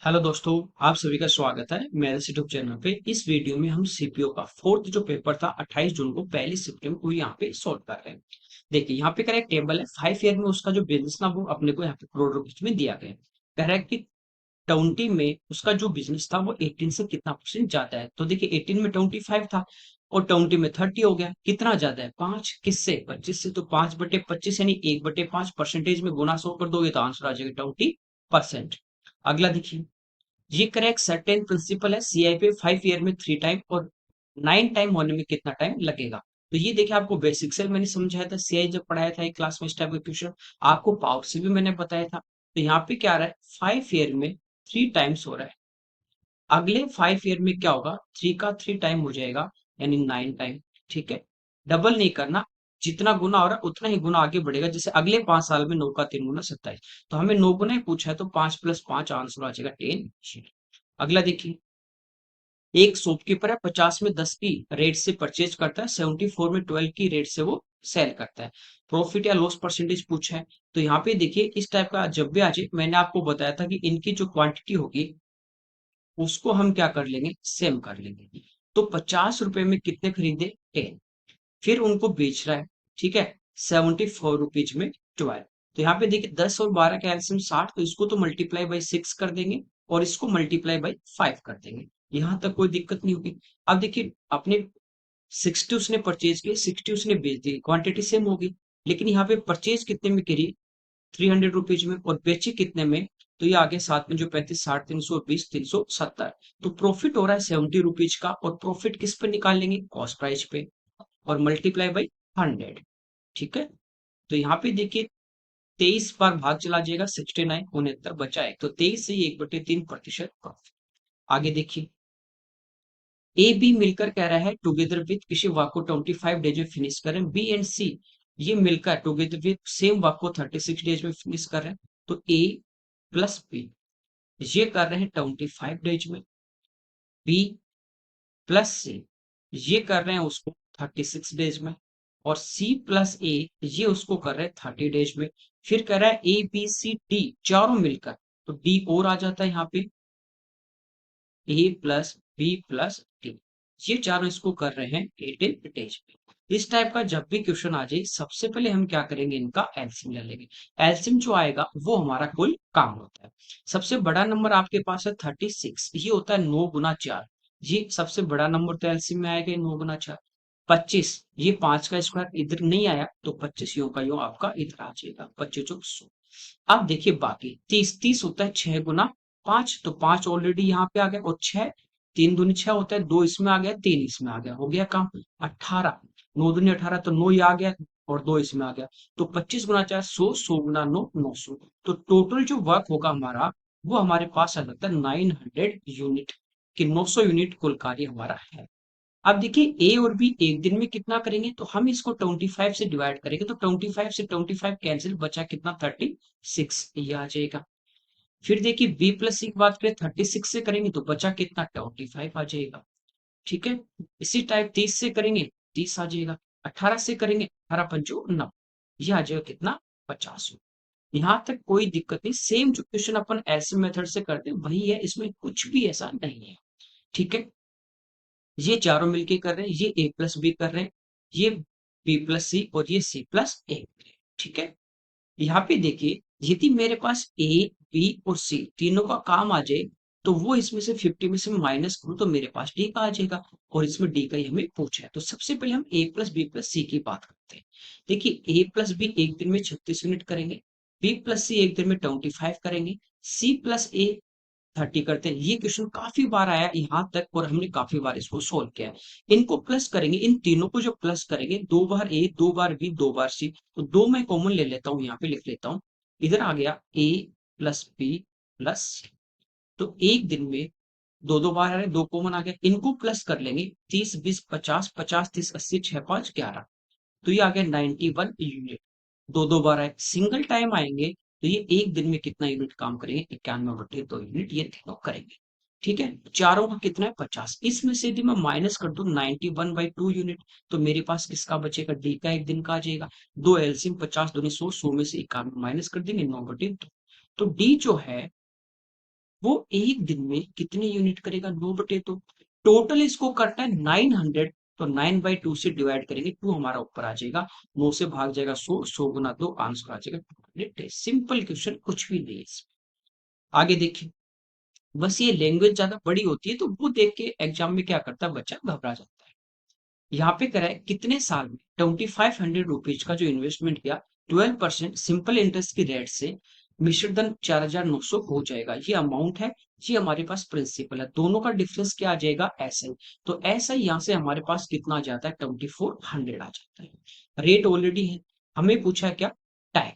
Hello दोस्तों, आप सभी का स्वागत है मेरे यूट्यूब चैनल पे। इस वीडियो में हम सीपीओ का फोर्थ जो पेपर था 28 जून को पहली शिफ्ट में वो यहाँ पे सॉल्व कर रहे हैं। देखिए यहाँ पे कह रहा है टेबल है 5 ईयर में उसका जो बिजनेस ना वो अपने को यहाँ पे करोड़ रुपए में दिया गया है। कह रहा है कि 20 में उसका जो बिजनेस था वो 18 से कितना परसेंट ज्यादा है। तो देखिए 18 में 25 था और 20 में 30 हो गया। कितना ज्यादा है? 5 किससे? 25 से। तो 5/25 यानी 1/5 परसेंटेज में गुना 100 कर दोगे तो आंसर आ जाएगा 20%। अगला देखिए, ये करेक्ट सर्टेन प्रिंसिपल है सीआई पे 5 ईयर में 3 टाइम और 9 टाइम होने में कितना टाइम लगेगा। तो ये देखिए आपको बेसिक से मैंने समझाया था, सीआई जब पढ़ाया था एक क्लास में इस टाइप का क्वेश्चन। आपको पावर से भी मैंने बताया था। तो यहाँ पे क्या आ रहा है, 5 ईयर में 3 टाइम्स हो रहा है। अगले 5 ईयर में क्या होगा, 3 का 3 टाइम हो जाएगा यानी 9 टाइम। ठीक है, डबल नहीं करना, जितना गुना हो रहा है उतना ही गुना आगे बढ़ेगा। जैसे अगले 5 साल में 9 का 3 गुना 27। तो हमें 9 गुना ही पूछा है तो 5 + 5 आंसर आ जाएगा 10। अगला देखिए, एक शॉपकीपर है 50 में 10 की रेट से परचेज करता है, 74 में 12 की रेट से वो सेल करता है। प्रॉफिट या लॉस परसेंटेज पूछा है। तो यहाँ पे देखिए इस टाइप का जब भी आ जाए, मैंने आपको बताया था कि इनकी जो क्वांटिटी होगी उसको हम क्या कर लेंगे, सेम कर लेंगे। तो 50 रुपए में कितने खरीदे? 10। फिर उनको बेच रहा है, ठीक है, 74 रुपीज में 12। तो यहाँ पे देखिए 10 और 12 का एलसीएम 60, तो इसको तो मल्टीप्लाई बाई 6 कर देंगे और इसको मल्टीप्लाई बाई 5 कर देंगे। यहाँ तक कोई दिक्कत नहीं होगी। अब देखिए अपने 60 उसने परचेज किए, 60 उसने बेच दी, क्वांटिटी सेम होगी। लेकिन यहाँ पे परचेज कितने में करी? 300 रुपीज में, और बेचे कितने में? तो ये आगे साथ में जो 35, 60, 320, 370। तो प्रॉफिट हो रहा है 70 रुपीज का, और प्रॉफिट किस पे निकाल लेंगे? कॉस्ट प्राइस पे, और मल्टीप्लाई बाई 100। ठीक है, तो यहाँ पे देखिए 23 बार भाग चला जाएगा, 69 69 बचा है, तो 23 से 1/3% प्रॉफिट। आगे देखिए, ए बी मिलकर कह रहा है टुगेदर विथ किसी वर्क को 25 डेज में फिनिश करें। बी एंड सी ये मिलकर टुगेदर विथ सेम वर्क को 36 डेज में फिनिश कर रहे हैं। तो ए प्लस बी ये कर रहे हैं 25 डेज में, बी प्लस सी ये कर रहे हैं उसको 36 डेज में, और सी प्लस ए ये उसको कर रहे हैं 30 डेज में। फिर कर रहा है ए बी सी डी चारों मिलकर, तो डी और आ जाता है यहाँ पे, ए प्लस बी प्लस डी ये चारों इसको कर रहे हैं 18 डेज में। इस टाइप का जब भी क्वेश्चन आ जाए सबसे पहले हम क्या करेंगे, इनका एलसीएम ले लेंगे। एलसीएम जो आएगा वो हमारा कुल काम होता है। सबसे बड़ा नंबर आपके पास है 36, ये होता है 9 गुना 4। ये सबसे बड़ा नंबर तो एलसीएम में आएगा 9 गुना 4। 25 ये 5 का स्क्वायर इधर नहीं आया तो 25 का यो आपका इधर आ जाएगा, 25 अब देखिए बाकी 30, 30 होता है 6 गुना 5, तो 5 ऑलरेडी यहाँ पे आ गया, और 6 3 दूनी 6 होता है, 2 इसमें आ गया, 3 इसमें आ गया, हो गया काम। 18 9 दूनी 18, तो 9 ये आ गया और 2 इसमें आ गया। तो 25 गुना 4 100, 100 गुना 9 900। तो टोटल जो वर्क होगा हमारा वो हमारे पास आ सकता है 900 यूनिट, कि 900 यूनिट कुल कार्य हमारा है। अब देखिए ए और बी एक दिन में कितना करेंगे, तो हम इसको 25 से डिवाइड करेंगे, तो 25 से 25 कैंसिल, बचा कितना? 36 ये आ जाएगा। फिर देखिए बी प्लस सी की बात करें, 36 से करेंगे तो बचा कितना? 25 आ जाएगा। ठीक है, इसी टाइप 30 से करेंगे 30 आ जाएगा, 18 से करेंगे 18 × 5 = 90, ये आ जाएगा कितना? 50। यहाँ तक कोई दिक्कत नहीं, सेम जो क्वेश्चन अपन ऐसे मेथड से करते हैं वही है, इसमें कुछ भी ऐसा नहीं है। ठीक है, ये चारों मिलके कर रहे हैं, ये ए प्लस बी कर रहे हैं, ये बी प्लस सी और ये सी प्लस ए। ठीक है, यहाँ पे देखिए यदि मेरे पास ए बी और सी तीनों का काम आ जाए तो वो इसमें से 50 में से माइनस करूं तो मेरे पास डी का आ जाएगा, और इसमें डी का ही हमें पूछा है। तो सबसे पहले हम ए प्लस बी प्लस सी की बात करते हैं। देखिए ए प्लस बी एक दिन में 36 यूनिट करेंगे, बी प्लस सी एक दिन में 25 करेंगे, सी प्लस ए 30 करते हैं। ये क्वेश्चन काफी बार आया यहाँ तक और हमने काफी बार इसको सोल्व किया है। इनको प्लस करेंगे, इन तीनों को जो प्लस करेंगे, 2 बार ए 2 बार बी 2 बार सी, तो 2 मैं कॉमन ले लेता हूँ, यहाँ पे लिख लेता हूँ। इधर आ गया ए प्लस बी प्लस सी, तो एक दिन में दो दो बार आ रहे, दो कॉमन आ गया, इनको प्लस कर लेंगे। 30 20 50, 50 30 80 6 5 11, तो ये आ गया 91 यूनिट। दो दो बार आए, सिंगल टाइम आएंगे तो ये एक दिन में कितना यूनिट काम करेंगे? 91/2 यूनिट ये तीनों करेंगे। ठीक है, चारों का कितना है? 50। इसमें से यदि मैं माइनस कर दूं 91/2 यूनिट, तो मेरे पास किसका बचेगा? डी का एक दिन का आ जाएगा। दो एलसीएम 50 दूनी 100, 100 में से 91 माइनस कर देंगे 9/2। तो डी जो है वो एक दिन में कितने यूनिट करेगा, 9/2। टोटल इसको करना है 900, तो 9/2 से डिवाइड करेंगे, 2 हमारा ऊपर आ जाएगा, 9 से भाग जाएगा 100, 100 गुना 2, आंसर आ जाएगा 210। सिंपल क्वेश्चन, कुछ भी नहीं है इसमें। आगे देखिए, बस ये लैंग्वेज ज्यादा बड़ी होती है तो वो देख के एग्जाम में क्या करता है, बच्चा घबरा जाता है। यहाँ पे करा है कितने साल में 2500 रुपीज का जो इन्वेस्टमेंट किया, 12% सिंपल इंटरेस्ट की रेट से मिश्र धन 4900 हो जाएगा। ये अमाउंट है, ये हमारे पास प्रिंसिपल है, दोनों का डिफरेंस क्या आ जाएगा, ऐसा ही। तो ऐसा ही यहाँ से हमारे पास कितना आ जाता है, 2400 आ जाता है। रेट ऑलरेडी है, हमें पूछा है क्या, टाइम।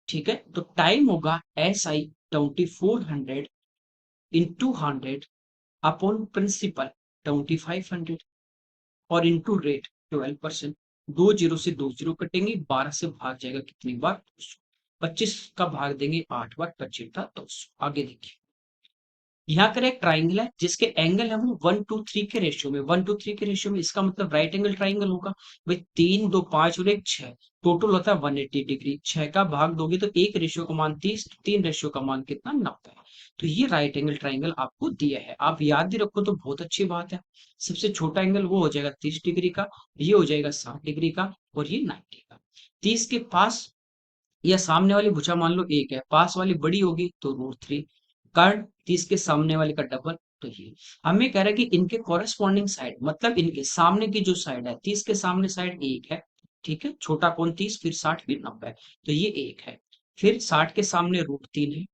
ठीक है, तो टाइम होगा SI 2400 इंटू 100 अपॉन प्रिंसिपल 2500 और इंटू रेट 12%। 2 जीरो से 2 जीरो कटेंगे, 12 से भाग जाएगा कितनी बार, 25 का भाग देंगे 8 बार, 25 था 200। आगे देखिए, यहाँ कर एक ट्राइंगल है जिसके एंगल है वो 1 2 3 के रेशियो में, 1 2 3 के रेशियो में, इसका मतलब राइट एंगल ट्राइंगल होगा। भाई 3 2 5 और 1 6, टोटल होता है 180 डिग्री। 6 का भाग दोगे तो एक रेशियो का मान 30, 3 रेशियो का मान कितना, 90। तो ये राइट एंगल ट्राइंगल आपको दिया है, आप याद भी रखो तो बहुत अच्छी बात है। सबसे छोटा एंगल वो हो जाएगा 30 डिग्री का, ये हो जाएगा 60 डिग्री का, और ये 90 का। 30 के पास या सामने वाली भुजा मान लो एक है, पास वाली बड़ी होगी तो √3, कर्ण 30 के सामने वाले का डबल। तो ये हमें कह रहा है कि इनके कॉरेस्पॉन्डिंग साइड, मतलब इनके सामने की जो साइड है, 30 के सामने साइड एक है, ठीक है, छोटा कौन 30, फिर 60, फिर 90, तो ये एक है। फिर 60 के सामने √3 है,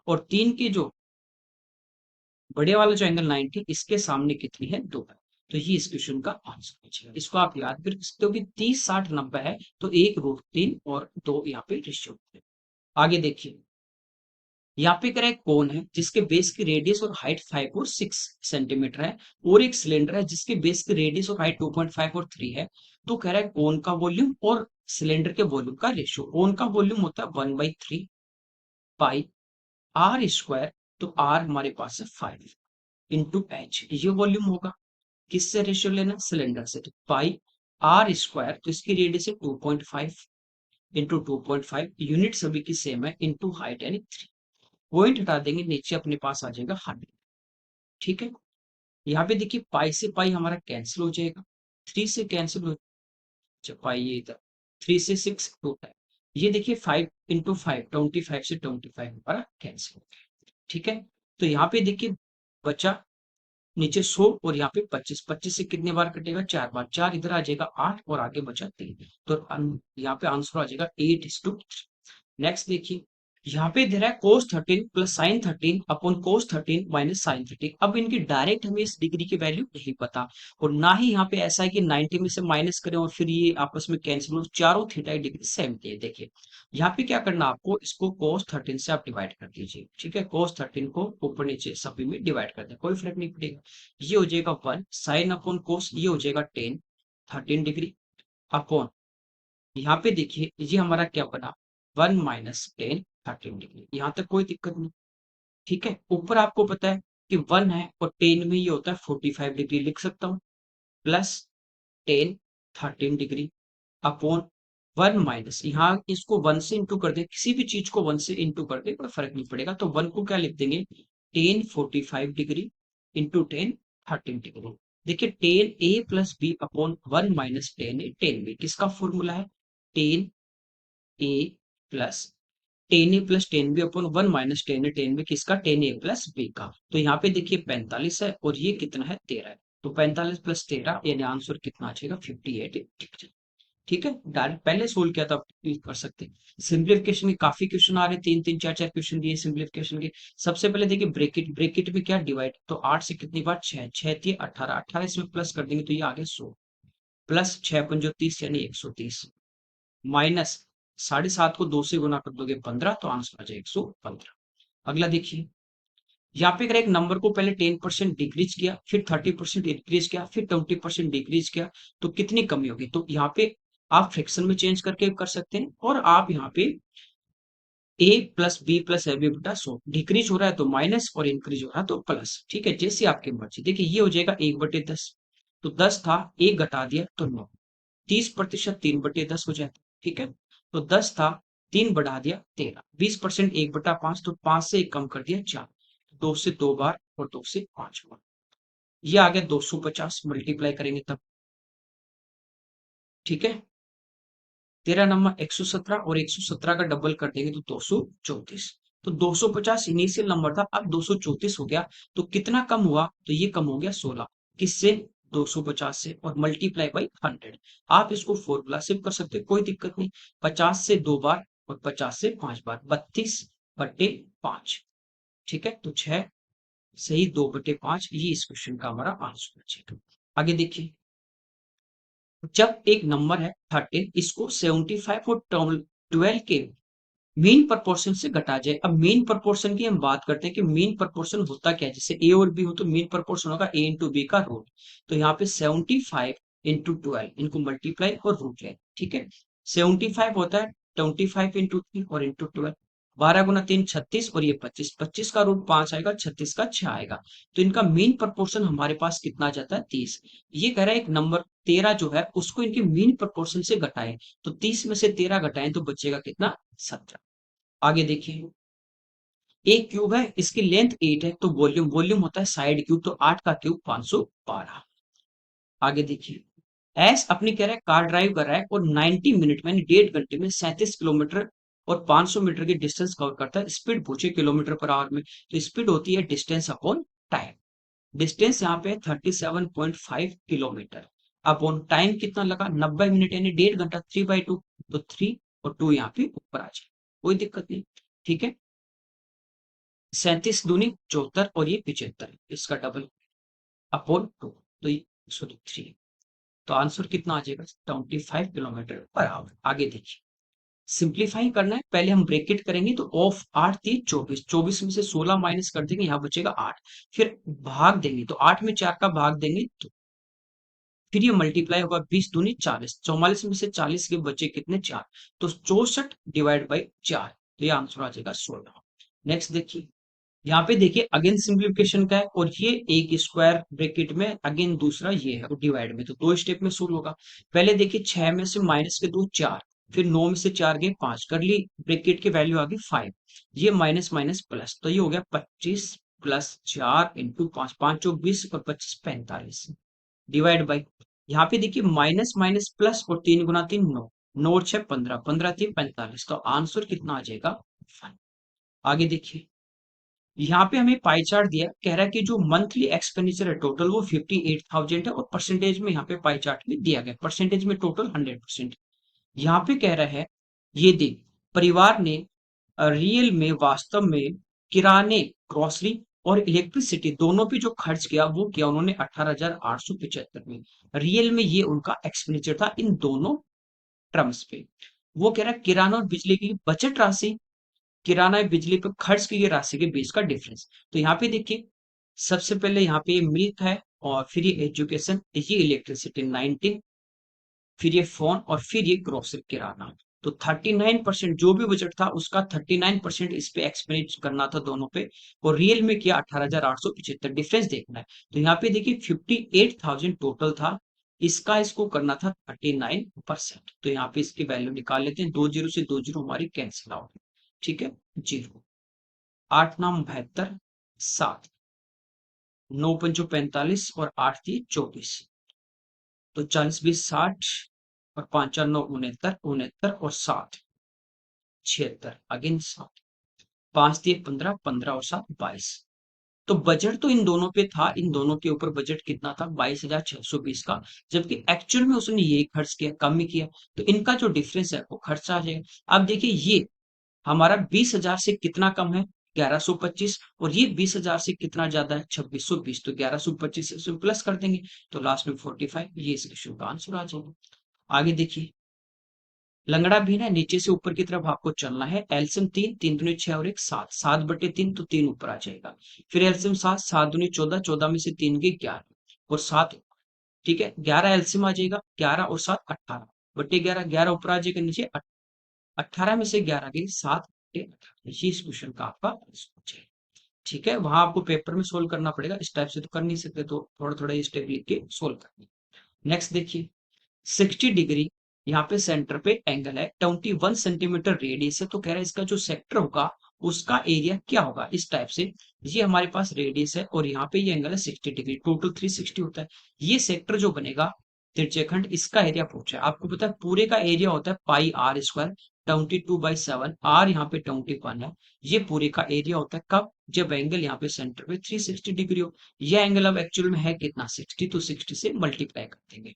और 3 के जो बड़े वाला जो एंगल 90, इसके सामने कितनी है, 2 है। तो ये इस क्वेश्चन का आंसर बचेगा। इसको आप याद भी रख सकते हो कि 30 60 90 है, तो एक √3 और 2 यहाँ पे रेशियो। आगे देखिए, यहाँ पे करें कोन है जिसके बेस की रेडियस और हाइट 5 और 6 सेंटीमीटर है, और एक सिलेंडर है जिसके बेस की रेडियस और हाइट 2.5 और 3 है। तो कह रहा है कोन का वॉल्यूम और सिलेंडर के वॉल्यूम का रेशियो। कोन का वॉल्यूम होता है 1/3 पाई आर स्क्वायर, तो आर हमारे पास है 5 इंटू एच, ये वॉल्यूम होगा। किससे रेशियो लेना, सिलेंडर से, तो पाई आर स्क्वायर, तो इसकी रेडियस है 2.5 इंटू 2.5, यूनिट सभी की सेम है, इंटू हाइट यानी 3। पॉइंट हटा देंगे, नीचे अपने पास आ जाएगा 100। ठीक है, यहाँ पे देखिए पाई से पाई हमारा कैंसिल हो जाएगा, 3 से कैंसिल हो, अच्छा पाई ये इधर, 3 से 6 टूटा है। ये देखिए 5 इंटू 5, 25 से 25 हमारा कैंसिल हो गया। ठीक है, तो यहाँ पे देखिए बचा नीचे 100, और यहाँ पे 25, 25 से कितने बार कटेगा, 4 बार, 4 इधर आ जाएगा 8, और आगे बचा 3, तो यहाँ पे आंसर आ जाएगा 8:3। नेक्स्ट देखिए, यहाँ पे दे रहा है cos 13 plus sine 13 upon cos 13 minus sine 13। अब इनकी डायरेक्ट हमें इस डिग्री की वैल्यू नहीं पता, और ना ही यहाँ पे ऐसा है कि 90 में से माइनस करें और फिर ये आपस में कैंसिल हो, चारों थीटा की डिग्री सेम थी। देखिए यहाँ पे क्या करना, आपको इसको cos 13 से आप डिवाइड कर दीजिए। ठीक है, cos 13 को ऊपर नीचे सभी में डिवाइड कर दें, कोई फर्क नहीं पड़ेगा। ये हो जाएगा 1 साइन अपॉन कोस, ये हो जाएगा 10 13 डिग्री अपॉन, यहाँ पे देखिए ये हमारा क्या बना, 1 माइनस 10 13 डिग्री। यहाँ तक कोई दिक्कत नहीं। ठीक है, ऊपर आपको पता है कि 1 है और 10 में ये होता है 45 डिग्री, लिख सकता हूँ, प्लस 10 13 डिग्री अपॉन 1 माइनस, यहाँ इसको 1 से इंटू कर दे, किसी भी चीज को 1 से इंटू कर दे कोई फर्क नहीं पड़ेगा, तो 1 को क्या लिख देंगे, 10 45 डिग्री इंटू 10 13 डिग्री। देखिए 10 a plus B upon 1 minus 10 a 10 b, किसका फॉर्मूला है, 10 a plus 10 a plus 10 b upon 1 minus 10 a 10 b, किसका, 10 a प्लस b का। तो यहाँ पे देखिए 45 है, और ये कितना है, 13 है, तो 45 प्लस 13 यानी आंसर कितना आ जाएगा, 58। ठीक है, डायरेक्ट पहले सोल्व किया था, कर सकते हैं। सिंप्लीफिकेशन के काफी क्वेश्चन आ रहे हैं, 3 3 4 4 क्वेश्चन दिए सिंप्लीफिकेशन के। सबसे पहले देखिए ब्रेकेट, ब्रेकेट में क्या डिवाइड, तो 8 से कितनी बार, 6 6 थी 18, 18 इसमें प्लस कर देंगे तो ये आगे 100, प्लस 6 पंजो 30 यानी 130, माइनस 7.5 को 2 से गुना कर दोगे 15, तो आंसर आ जाएगा 115। अगला देखिए, यहाँ पे अगर एक नंबर को पहले 10% डिक्रीज किया, फिर 30% इंक्रीज किया, फिर 20% डिक्रीज किया, तो कितनी कमी होगी, तो यहाँ पे आप फ्रैक्शन में चेंज करके कर सकते हैं, और आप यहाँ पे a plus B plus A B बटा 100, डिक्रीज हो रहा है तो माइनस, और इंक्रीज हो रहा है तो प्लस। ठीक है, जैसे आपकी मर्जी। देखिए ये हो जाएगा 1/10, तो 10 था, 1 घटा दिया तो 9, 30% 3/10 हो जाता है। ठीक है, तो 10 था, 3 बढ़ा दिया 13, 20% 1/5, तो 5 से 1 कम कर दिया 4, 2 से 2 बार और 2 से 5 बार। ये आ गया 250, मल्टीप्लाई करेंगे तब, ठीक है। 13 नंबर 117 और 117 का डबल कर देंगे तो 234। तो 250 इनिशियल नंबर था, अब 234 हो गया। तो कितना कम हुआ, तो ये कम हो गया 16। किससे, 250 से, और मल्टीप्लाई बाई 100। आप इसको फॉर्मूला से कर सकते हैं, कोई दिक्कत नहीं। 50 से 2 बार और 50 से 5 बार, 32/5। ठीक है, तो 6 सही, 2/5, ये इस क्वेश्चन का हमारा आंसर बचेगा। आगे देखिए, जब एक नंबर है 13, इसको 75 और 12 के मीन प्रोपोर्शन से घटा जाए। अब मीन प्रोपोर्शन की हम बात करते हैं कि मीन प्रोपोर्शन होता क्या है। जैसे ए और बी हो तो मीन प्रोपोर्शन होगा ए इंटू बी का रूट। तो यहाँ पे 75 इंटू 12, इनको मल्टीप्लाई और रूट लें, ठीक है। 75 होता है 25 इंटू 3 और इंटू 12, 12 × 3 36, और ये 25, 25 का रूट 5 आएगा, 36 का 6 आएगा। तो इनका मीन प्रोपोर्शन हमारे पास कितना आ जाता है, 30। ये कह रहा है एक नंबर 13 जो है उसको इनके मीन प्रोपोर्शन से घटाएं, तो 30 में से 13 घटाएं तो बचेगा कितना, 17। आगे देखिए, एक क्यूब है, इसकी लेंथ 8 है, तो वॉल्यूम वॉल्यूम होता है साइड क्यूब, तो 8 का क्यूब 512। आगे देखिए, एस अपनी कह रहा है कार ड्राइव कर रहा है और 90 मिनट में 1.5 घंटे में 37 किलोमीटर और 500 मीटर की डिस्टेंस कवर करता है। स्पीड पूछे किलोमीटर पर आवर में, तो स्पीड होती है डिस्टेंस अपॉन टाइम। डिस्टेंस यहाँ पे 37.5 किलोमीटर अपॉन टाइम कितना लगा, 90 मिनट यानी 1.5 घंटा, 3/2, तो 3 और 2 यहाँ पे ऊपर आ जाए, कोई दिक्कत नहीं, ठीक है। 37×2 = 74 और ये 75, इसका डबल अपॉन 2, तो ये 3। तो आंसर कितना आ जाएगा, 25 किलोमीटर पर आवर। आगे देखिए, सिंप्लीफाई करना है, पहले हम ब्रेकेट करेंगे, तो ऑफ 8 3 24, 24 में से 16 माइनस कर देंगे, यहाँ बचेगा 8। फिर भाग देंगे, तो 8 में 4 का भाग देंगे, तो फिर ये मल्टीप्लाई होगा, 20×2 = 40, 44 में से 40 के बचे कितने, 4, तो 64/4, तो ये आंसर आ जाएगा 16। नेक्स्ट देखिए, यहाँ पे देखिए अगेन सिंप्लीफिकेशन का है, और ये एक स्क्वायर ब्रैकेट में, अगेन दूसरा ये है डिवाइड में, तो 2 स्टेप में सोल्व होगा। पहले देखिए 6 में से माइनस के 2 4, फिर 9 में से 4 गए 5, कर ली ब्रैकेट की वैल्यू आ गई 5, ये माइनस माइनस प्लस, तो ये हो गया 25 + 4 × 5, 5 × 20 और 25 45, डिवाइड बाई, यहाँ पे देखिए माइनस माइनस प्लस, और 3 × 3 9, 9 और 6 15, 15×3 45, तो आंसर कितना आ जाएगा 5। आगे देखिए, यहाँ पे हमें पाई चार्ट दिया है, कह रहा है कि जो मंथली एक्सपेंडिचर है टोटल वो 58,000 है, और परसेंटेज में यहाँ पे पाई चार्ट में दिया गया, परसेंटेज में टोटल 100%। यहाँ पे कह रहा है, ये देख, परिवार ने रियल में वास्तव में किराने, ग्रोसरी और इलेक्ट्रिसिटी दोनों पे जो खर्च किया वो किया उन्होंने 18,875 में। रियल में ये उनका एक्सपेंडिचर था इन दोनों टर्म्स पे। वो कह रहा है किराना और बिजली की बचत राशि, किराना या बिजली पर खर्च की गई राशि के बीच का डिफरेंस। तो यहाँ पे देखिए, सबसे पहले यहाँ पे ये मिल्क है, और फिर ये एजुकेशन, ये इलेक्ट्रिसिटी 19, फिर ये फोन, और फिर ये ग्रोसरी किराना। तो 39% जो भी बजट था उसका 39% इस पे एक्सपेंड करना था दोनों पे, और रियल में किया 18,875, डिफरेंस देखना है। तो यहाँ पे देखिए 58,000 टोटल था, इसका इसको करना था 39%, तो यहाँ पे इसकी वैल्यू निकाल लेते हैं, 2 जीरो से 2 जीरो हमारी कैंसिल आउट, ठीक है, 0, 8 9 72, 7, 9 5 45 और 8 3 24, तो 40 20 60, और 5 4 9 69, 69 और 7 76, अगेन 7, 5 3 15, 15 और 7 22। तो बजट तो इन दोनों पे था, इन दोनों के ऊपर बजट कितना था, 22,620 का, जबकि एक्चुअल में उसने ये खर्च किया, कम ही किया, तो इनका जो डिफरेंस है वो खर्चा आ जाएगा। अब देखिए, ये हमारा 20,000 से कितना कम है, 1125, और ये 20,000 से कितना ज्यादा है, 2620, तो 1125 से इसमें प्लस कर देंगे, तो लास्ट में 45, ये इस क्वेश्चन का आंसर आ जाएगा। आगे देखिए, लंगड़ा भी है, नीचे से ऊपर की तरफ आपको चलना है। एल्सियम 3, 3 दूनी 6 और 1 7, 7/3, तो 3 ऊपर आ जाएगा। फिर एल्सियम 7, 7 दूनी 14, 14 में से 3 गए 11 और 7, ठीक है, 11 एल्सियम आ जाएगा, 11 और 7 18/11, 11 ऊपर आ जाएगा, नीचे 18 में से 11 गई 7/18, ये इस क्वेश्चन का आपका आंसर हो जाएगा। ठीक है, वहां आपको पेपर में सोल्व करना पड़ेगा, इस टाइप से तो कर नहीं सकते, तो थोड़ा थोड़ा ये स्टेप लिख के सोल्व करनी। नेक्स्ट देखिए, 60 डिग्री यहाँ पे सेंटर पे एंगल है 21 सेंटीमीटर रेडियस है, तो कह रहा है इसका जो सेक्टर होगा उसका एरिया क्या होगा इस टाइप से। ये हमारे पास रेडियस है और यहाँ पे ये एंगल है 60 डिग्री, टोटल 360 होता है। ये सेक्टर जो बनेगा त्रिज्यखंड, इसका एरिया पूछा है। आपको पता है पूरे का एरिया होता है पाई आर स्क्वायर, 22/7, आर यहाँ पे 21 है। ये पूरे का एरिया होता है कब, जब एंगल यहाँ पे सेंटर पे 360 डिग्री हो। यह एंगल अब एक्चुअल में है कितना 60, तो 60 से मल्टीप्लाई कर देंगे।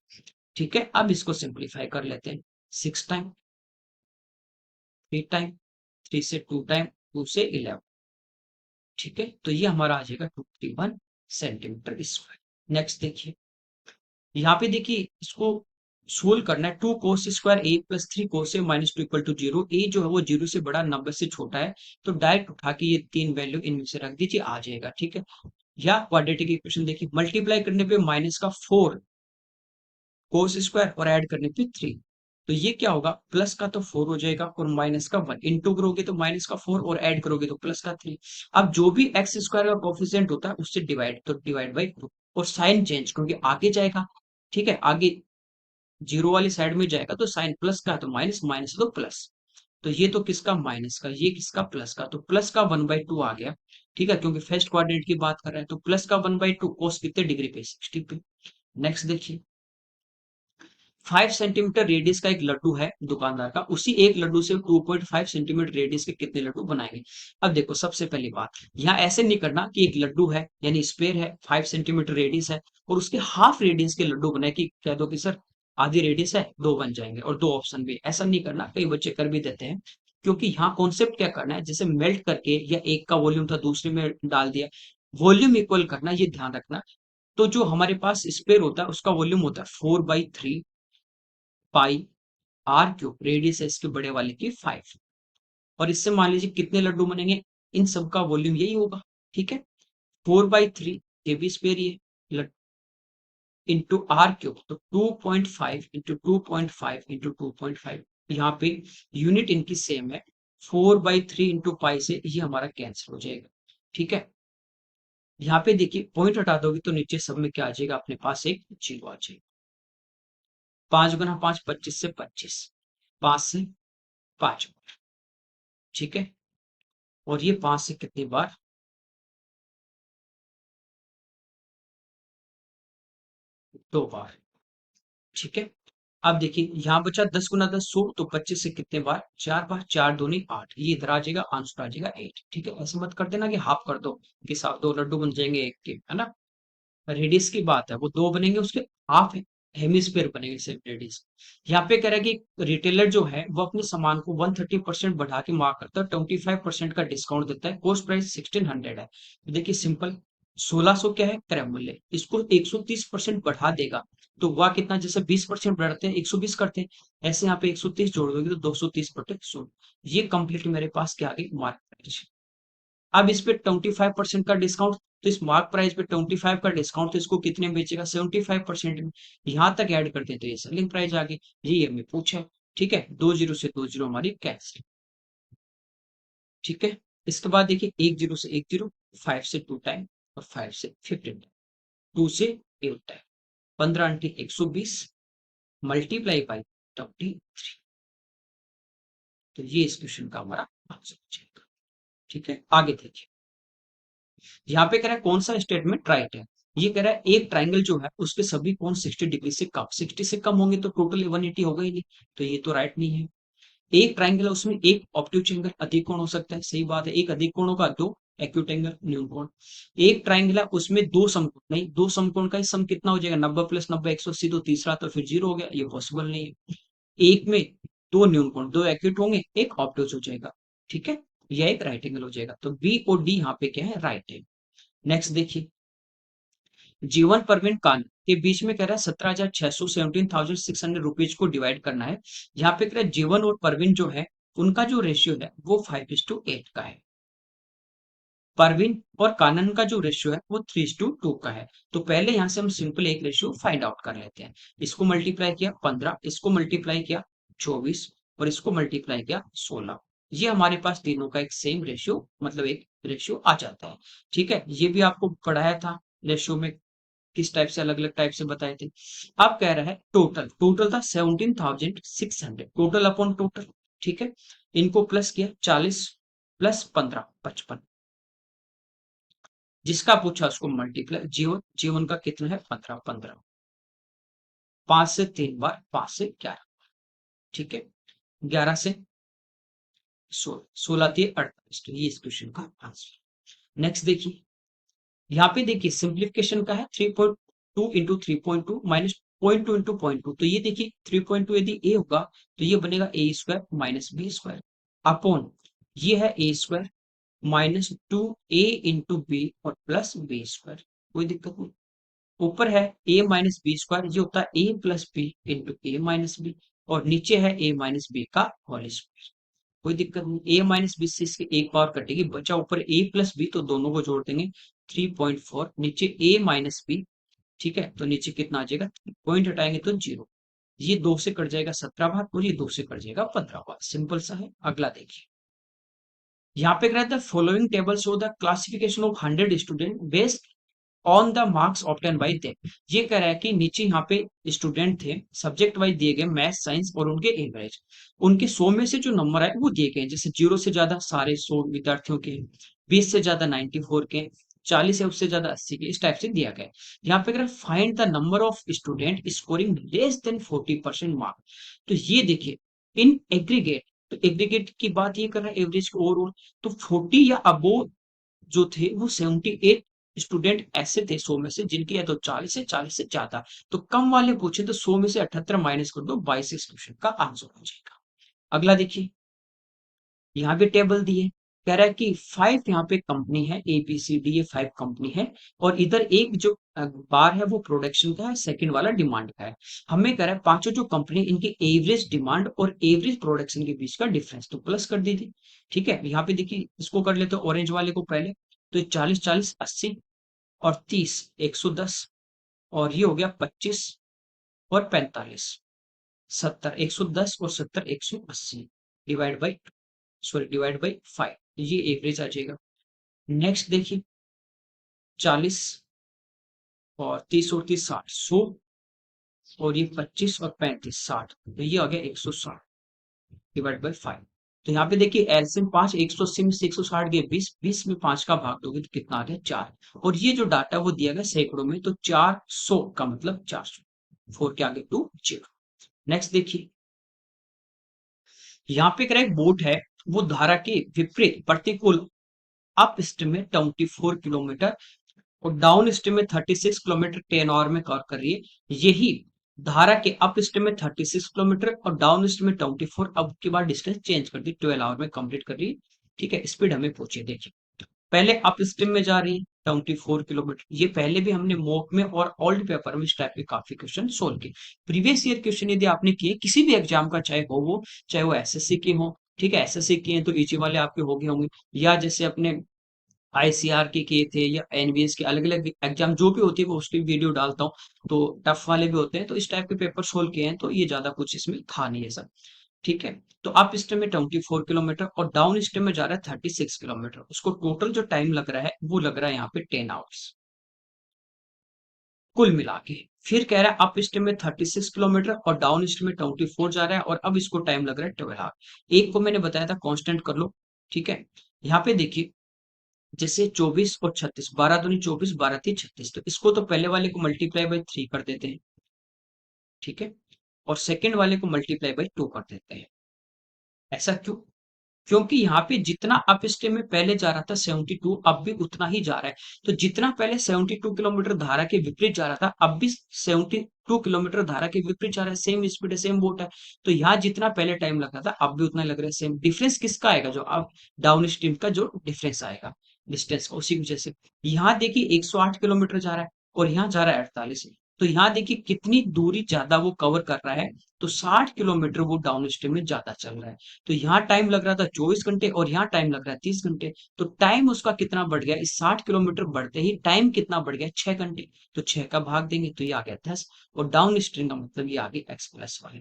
ठीक है, अब इसको सिंप्लीफाई कर लेते हैं। 6 टाइम, 3 टाइम, 3 से 2 टाइम, 2 से 11। ठीक है, तो ये हमारा आ जाएगा 21 सेंटीमीटर स्क्वायर। नेक्स्ट देखिए, यहाँ पे देखिए इसको सोल्व करना है। 2 cos² a + 3 cos a - 2 = 0। ए जो है वो 0 से बड़ा, 90 से छोटा है, तो डायरेक्ट उठा के ये तीन वैल्यू इनमें से रख दीजिए, आ जाएगा। ठीक है, या क्वाड्रेटिक इक्वेशन देखिए, मल्टीप्लाई करने पे -4 cos² और ऐड करने पे 3, तो ये क्या होगा, प्लस का तो 4 हो जाएगा और माइनस का 1, इंटू करोगे तो -4 और ऐड करोगे तो +3। अब जो भी x² का कोफिशिएंट होता है उससे डिवाइड, तो डिवाइड बाई 2, और साइन चेंज क्योंकि आगे जाएगा। ठीक है, आगे जीरो वाली साइड में जाएगा तो साइन प्लस का है तो माइनस, माइनस तो प्लस, तो ये तो किसका माइनस का, ये किसका प्लस का, तो प्लस का 1/2 आ गया। ठीक है, क्योंकि फर्स्ट क्वाड्रेंट की बात कर रहे हैं, तो प्लस का 1/2 कोस कितने डिग्री पे, 60 पे। नेक्स्ट देखिए, 5 सेंटीमीटर रेडियस का एक लड्डू है दुकानदार का, उसी एक लड्डू से 2.5 सेंटीमीटर रेडियस के कितने लड्डू बनाएंगे। अब देखो सबसे पहली बात, यहाँ ऐसे नहीं करना कि एक लड्डू है यानी स्पेयर है, 5 सेंटीमीटर रेडियस है और उसके हाफ रेडियस के लड्डू बनाए, कि कह दो कि सर आधी रेडियस है, दो बन जाएंगे और दो ऑप्शन भी। ऐसा नहीं करना, कई बच्चे कर भी देते हैं, क्योंकि यहाँ कॉन्सेप्ट क्या करना है, जैसे मेल्ट करके या एक का वॉल्यूम था दूसरे में डाल दिया, वॉल्यूम इक्वल करना, ये ध्यान रखना। तो जो हमारे पास स्पेयर होता है उसका वॉल्यूम होता है 4/3 पाई आर क्यूब, रेडियस है इसके बड़े वाले की 5, और इससे मान लीजिए कितने लड्डू बनेंगे, इन सब का वॉल्यूम यही होगा। ठीक है, 4/3, ये भी स्पेयर ये इंटू आर क्यूब, तो 2.5 इंटू 2.5 इंटू 2.5, यहाँ पे यूनिट इनकी सेम है, 4/3 इंटू पाई से ये हमारा कैंसिल हो जाएगा। ठीक है, यहाँ पे देखिए पॉइंट हटा दोगे तो नीचे सब में क्या आ जाएगा, अपने पास एक जीरो आ जाएगा। 5 × 5 25 से 25, 5 से 5। ठीक है, और ये 5 से कितनी बार, 2 बार। ठीक है, अब देखिए यहाँ बचा 10 × 10 100, तो 25 से कितने बार, 4 बार, 4 दूनी 8, ये इधर आ जाएगा, आंसर आ जाएगा 8। ठीक है, ऐसे मत कर देना कि हाफ कर दो, कि साथ दो लड्डू बन जाएंगे एक के, है ना। रेडियस की बात है, वो दो बनेंगे उसके हाफ हेमिस्फीयर बनेंगे सिर्फ रेडियस। यहाँ पे कह रहा है कि रिटेलर जो है वो अपने सामान को 130% बढ़ा के मार्क करता है, 25% का डिस्काउंट देता है, कॉस्ट प्राइस 1600 है। तो देखिए सिंपल, 1600 क्या है क्रय मूल्य, इसको 130% बढ़ा देगा, तो वह कितना, जैसे 20% बढ़ाते हैं 120 करते हैं, ऐसे यहाँ पे 130 जोड़ दोगे तो 230/100, ये कंप्लीट मेरे पास क्या आ गई, मार्क प्राइस। अब इस पे 25% का डिस्काउंट, तो इस मार्क प्राइस पे 25 का डिस्काउंट, तो इसको कितने में बेचेगा, 75% में। यहाँ तक ऐड करते हैं तो ये सेलिंग प्राइस आ गई, ये हमें पूछा है। ठीक है, 2 जीरो से 2 जीरो हमारी कैंसिल। ठीक है, इसके बाद देखिए 1 जीरो से 1 जीरो, 5 से 2 टाइम और 5 से 15 टाइम, 2 से 8 टाइम, 15 × 120 मल्टीप्लाई बाई 23, तो ये इस क्वेश्चन का हमारा आंसर हो जाएगा। ठीक है, आगे देखिए, यहाँ पे कह रहा है कौन सा स्टेटमेंट राइट है। ये कह रहा है एक ट्राइंगल जो है उसके सभी कोण 60 डिग्री से कम, 60 से कम होंगे तो टोटल 180 होगा ही नहीं, तो ये तो राइट नहीं है। एक ट्राइंगल है उसमें एक ऑब्ट्यूज एंगल अधिक कोण हो सकता है, सही बात है, एक अधिक कोण होगा, दो एक्यूट एंगल न्यून कोण। एक ट्राइंगल है उसमें दो समकोण, नहीं दो समकोण का सम कितना हो जाएगा, 90 + 90 180, तो तीसरा तो फिर जीरो हो गया, ये पॉसिबल नहीं है। एक में दो न्यून कोण, दो एक्यूट होंगे, एक ऑब्ट्यूज हो जाएगा। ठीक है, यह एक राइट एंगल हो जाएगा, तो बी और डी यहाँ पे क्या है, राइट है। नेक्स्ट देखिए, जीवन परवीन कान के बीच में कह रहा है 17,600 17,600 रुपीज को डिवाइड करना है। यहाँ पे कह रहा है जीवन और परवीन जो है उनका जो रेशियो है वो 5:8 का है, परवीन और कानन का जो रेशियो है वो 3:2 का है। तो पहले यहाँ से हम सिंपल एक रेशियो फाइंड आउट कर लेते हैं। इसको मल्टीप्लाई किया 15, इसको मल्टीप्लाई किया 24 और इसको मल्टीप्लाई किया 16, ये हमारे पास तीनों का एक सेम रेशियो, मतलब एक रेशियो आ जाता है। ठीक है, ये भी आपको पढ़ाया था रेशियो में। किस टाइप से, अलग अलग टाइप से बताए थे। अब कह रहा है टोटल, टोटल था 17,600, टोटल अपॉन टोटल, ठीक है। इनको प्लस किया 40 प्लस 15 55, जिसका पूछा उसको मल्टीप्लाई, जीवन जीवन का कितना है 15 15, 5 से 3 बार, 5 से 11, ठीक है, 11 से 16, 16 थी 48, तो ये इस क्वेश्चन का आंसर। नेक्स्ट देखिए, यहाँ पे देखिए सिंप्लीफिकेशन का है 3.2 इंटू 3.2 माइनस 0.2 इंटू 0.2, तो ये देखिए 3.2 यदि ए होगा तो ये बनेगा A square minus B square upon, ये है A square minus 2 A into B और प्लस बी स्क्वायर, कोई दिक्कत नहीं। ऊपर है ए माइनस बी स्क्वायर, ये होता है ए प्लस बी इंटू ए माइनस बी, और नीचे है ए माइनस बी का होल स्क्वायर, कोई दिक्कत नहीं। ए माइनस बी से इसकी एक पावर कटेगी, बचा ऊपर ए प्लस बी, तो दोनों को जोड़ देंगे 3.4, नीचे ए माइनस बी, ठीक है, तो नीचे कितना आ जाएगा, पॉइंट हटाएंगे तो 0, ये 2 से कट जाएगा 17 भाग और ये 2 से कट जाएगा 15 भाग, सिंपल सा है। अगला देखिए, यहाँ पे कह रहा था following table show the classification of 100 student based on the marks obtain bye them. ये कह रहा है कि नीचे यहाँ पे स्टूडेंट थे, सब्जेक्ट वाइज दिए गए मैथ साइंस, और उनके एवरेज, उनके 100 में से जो नंबर आए वो दिए गए हैं, जैसे 0 से ज्यादा सारे 100 विद्यार्थियों के, 20 से ज्यादा 94 के, 40 है उससे ज्यादा 80 के, इस टाइप से दिया गया है। यहाँ पे अगर find the number of student scoring less than 40% mark, तो ये देखिए इन एग्रीगेट, तो एग्रीगेट की बात ये कर रहा है, एवरेज ओवरऑल, तो 40 या अबोव जो थे वो 78 स्टूडेंट ऐसे थे 100 में से जिनकी है तो 40 है, 40 से ज्यादा, तो कम वाले पूछे तो 100 में से 78 माइनस कर दो, 22 इस क्वेश्चन का आंसर हो जाएगा। अगला देखिए, यहाँ पे टेबल दी है, कह रहा है कि 5 यहाँ पे कंपनी है, ए बी सी डी, ये 5 कंपनी है, और इधर एक जो बार है वो प्रोडक्शन का है, सेकंड वाला डिमांड का है। हमें कह रहा है पांचों जो कंपनी इनकी एवरेज डिमांड और एवरेज प्रोडक्शन के बीच का डिफरेंस, तो प्लस कर दीजिए, ठीक है। यहाँ पे देखिए इसको कर लेते हैं ऑरेंज वाले को पहले, तो 40 40 80 और 30 110, और ये हो गया 25 और 45, 70 110 और 70 180, divide by, sorry divide by 5, ये एवरेज आ जाएगा। नेक्स्ट देखिए 40 और 30 और 30 60, 100, और ये 25 और 35 60, तो ये आ गया 160 डिवाइड बाई 5। तो यहाँ पे देखिए एलसीएम 5, 180 में से 160 गए 20, 20 में 5 का भाग दोगे तो कितना आ गया 4, और ये जो डाटा वो दिया गया सैकड़ों में, तो 400 का मतलब 400, 4 के आगे 2 0। नेक्स्ट देखिए, यहाँ पे एक बोट है, वो धारा के विपरीत प्रतिकूल अप स्ट्रीम में 24 किलोमीटर और डाउन स्ट्रीम में 36 किलोमीटर 10 आवर में कवर कर रही है। यही धारा के अप स्ट्रीम में 36 किलोमीटर और डाउन स्ट्रीम में 24, अब की बार डिस्टेंस चेंज कर दी, 12 आवर में कंप्लीट कर रही है, ठीक है। स्पीड हमें पूछिए, देखिए पहले अप स्ट्रीम में जा रही है 24 किलोमीटर, ये पहले भी हमने मॉक में और ओल्ड पेपर में इस टाइप के काफी क्वेश्चन सोल्व किए। प्रीवियस ईयर क्वेश्चन यदि आपने किए किसी भी एग्जाम का, चाहे वो एसएससी के हो, ठीक है, एसएससी किए तो इजी वाले आपके हो गए होंगे, या जैसे अपने आईसीआर के किए थे या एनवीएस के, अलग अलग एग्जाम जो भी होती है वो उसकी वीडियो डालता हूँ, तो टफ वाले भी होते हैं, तो इस टाइप के पेपर सोल्व किए हैं, तो ये ज्यादा कुछ इसमें था नहीं ऐसा, ठीक है। तो अप स्ट्रीम में 24 किलोमीटर और डाउन स्ट्रीम में जा रहा है 36 किलोमीटर, उसको टोटल जो टाइम लग रहा है वो लग रहा है यहाँ पे 10 आवर्स कुल मिला के। फिर कह रहा है अप स्ट्रीम में 36 किलोमीटर और डाउन स्ट्रीम में 24 जा रहा है, और अब इसको टाइम लग रहा है 12 आवर। एक को मैंने बताया था कांस्टेंट कर लो, ठीक है। यहाँ पे देखिए जैसे 24 और 36, 12 दूनी 24, 12 तीन 36, तो इसको तो पहले वाले को मल्टीप्लाई बाई 3 कर देते हैं, ठीक है, और सेकंड वाले को मल्टीप्लाई बाई 2 कर देते हैं। ऐसा क्यों? क्योंकि यहाँ पे जितना अप स्ट्रीम में पहले जा रहा था 72, अब भी उतना ही जा रहा है, तो जितना पहले 72 किलोमीटर धारा के विपरीत जा रहा था, अब भी 72 किलोमीटर धारा के विपरीत जा रहा है, सेम स्पीड है, सेम बोट है, तो यहाँ जितना पहले टाइम लग रहा था अब भी उतना लग रहा है, सेम। डिफरेंस किसका आएगा? जो अब डाउन स्ट्रीम का जो डिफरेंस आएगा डिस्टेंस का, उसी वजह से। यहाँ देखिए 108 किलोमीटर जा रहा है और यहाँ जा रहा है 48, तो यहाँ देखिए कितनी दूरी ज्यादा वो कवर कर रहा है, तो 60 किलोमीटर वो डाउन स्ट्रीम में ज्यादा चल रहा है, तो यहाँ टाइम लग रहा था 24 घंटे और यहाँ टाइम लग रहा है 30 घंटे, तो टाइम उसका कितना बढ़ गया, इस 60 किलोमीटर बढ़ते ही टाइम कितना बढ़ गया, 6 घंटे, तो 6 का भाग देंगे तो ये आ गया 10, और डाउन स्ट्रीम का मतलब ये आ गई x+y,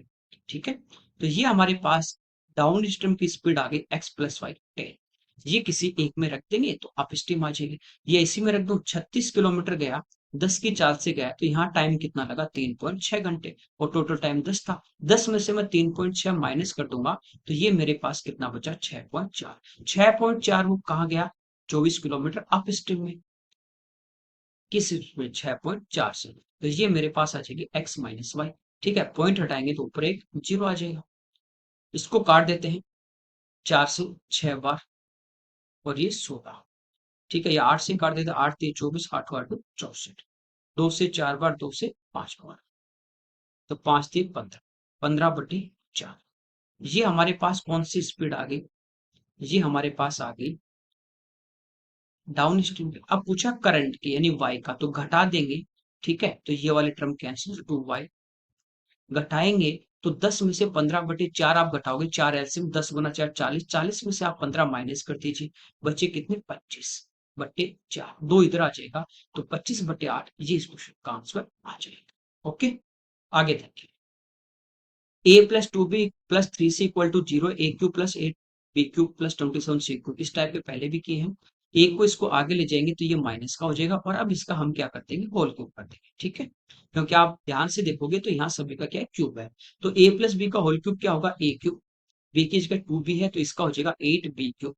ठीक है। तो ये हमारे पास डाउन स्ट्रीम की स्पीड आ गई x+y 10। ये किसी एक में रख देंगे तो अप स्ट्रीम आ जाएगी, ये इसी में रख दो 36 किलोमीटर गया 10 की 4 से गया, तो यहाँ टाइम कितना लगा? 3.6 घंटे, और टोटल टाइम 10 था। 10 में से मैं 3.6 माइनस कर दूंगा, तो ये मेरे पास कितना बचा? 6.4। 6.4 वो कहाँ गया? 24 किलोमीटर अप स्ट्रीम में। किस में? 6.4 से। तो ये मेरे पास आ जाएगी x माइनस वाई। ठीक है, पॉइंट हटाएंगे तो ऊपर एक जीरो आ जाएगा। इसको काट देते हैं, 4 से 6 बार, और ये 16। ठीक है, ये 8 से काट देते हैं, 8 3 24, 8 8 64। 2 से 4 बार, 2 से 5 बार, तो 5 3 15, 15/4। ये हमारे पास कौन सी स्पीड आ गई? ये हमारे पास आ गई डाउन स्ट्रीम की। अब पूछा करंट की यानी वाई का, तो घटा देंगे। ठीक है, तो ये वाले टर्म कैंसिल, 2y घटाएंगे, तो 10 में से 15/4 आप घटाओगे, 4 एलसीएम, 10 गुना 4 40, 40 में से आप 15 माइनस कर दीजिए, बचे कितने? 25/4, दो इधर आ जाएगा, तो 25/8 ये इस क्वेश्चन का आंसर आ जाएगा। ओके, आगे देखिए। a+2b+3c=0, a³ + 8b³ + 27c³, इस टाइप के पहले भी किए हैं। एक को इसको आगे ले जाएंगे तो ये माइनस का हो जाएगा, और अब इसका हम क्या कर देंगे? होल क्यूब कर देंगे। ठीक है, क्योंकि आप ध्यान से देखोगे तो यहाँ सभी का क्या है? क्यूब है। तो a+b का होल क्यूब क्या होगा? a³, b की जगह 2b है तो इसका हो जाएगा 8b³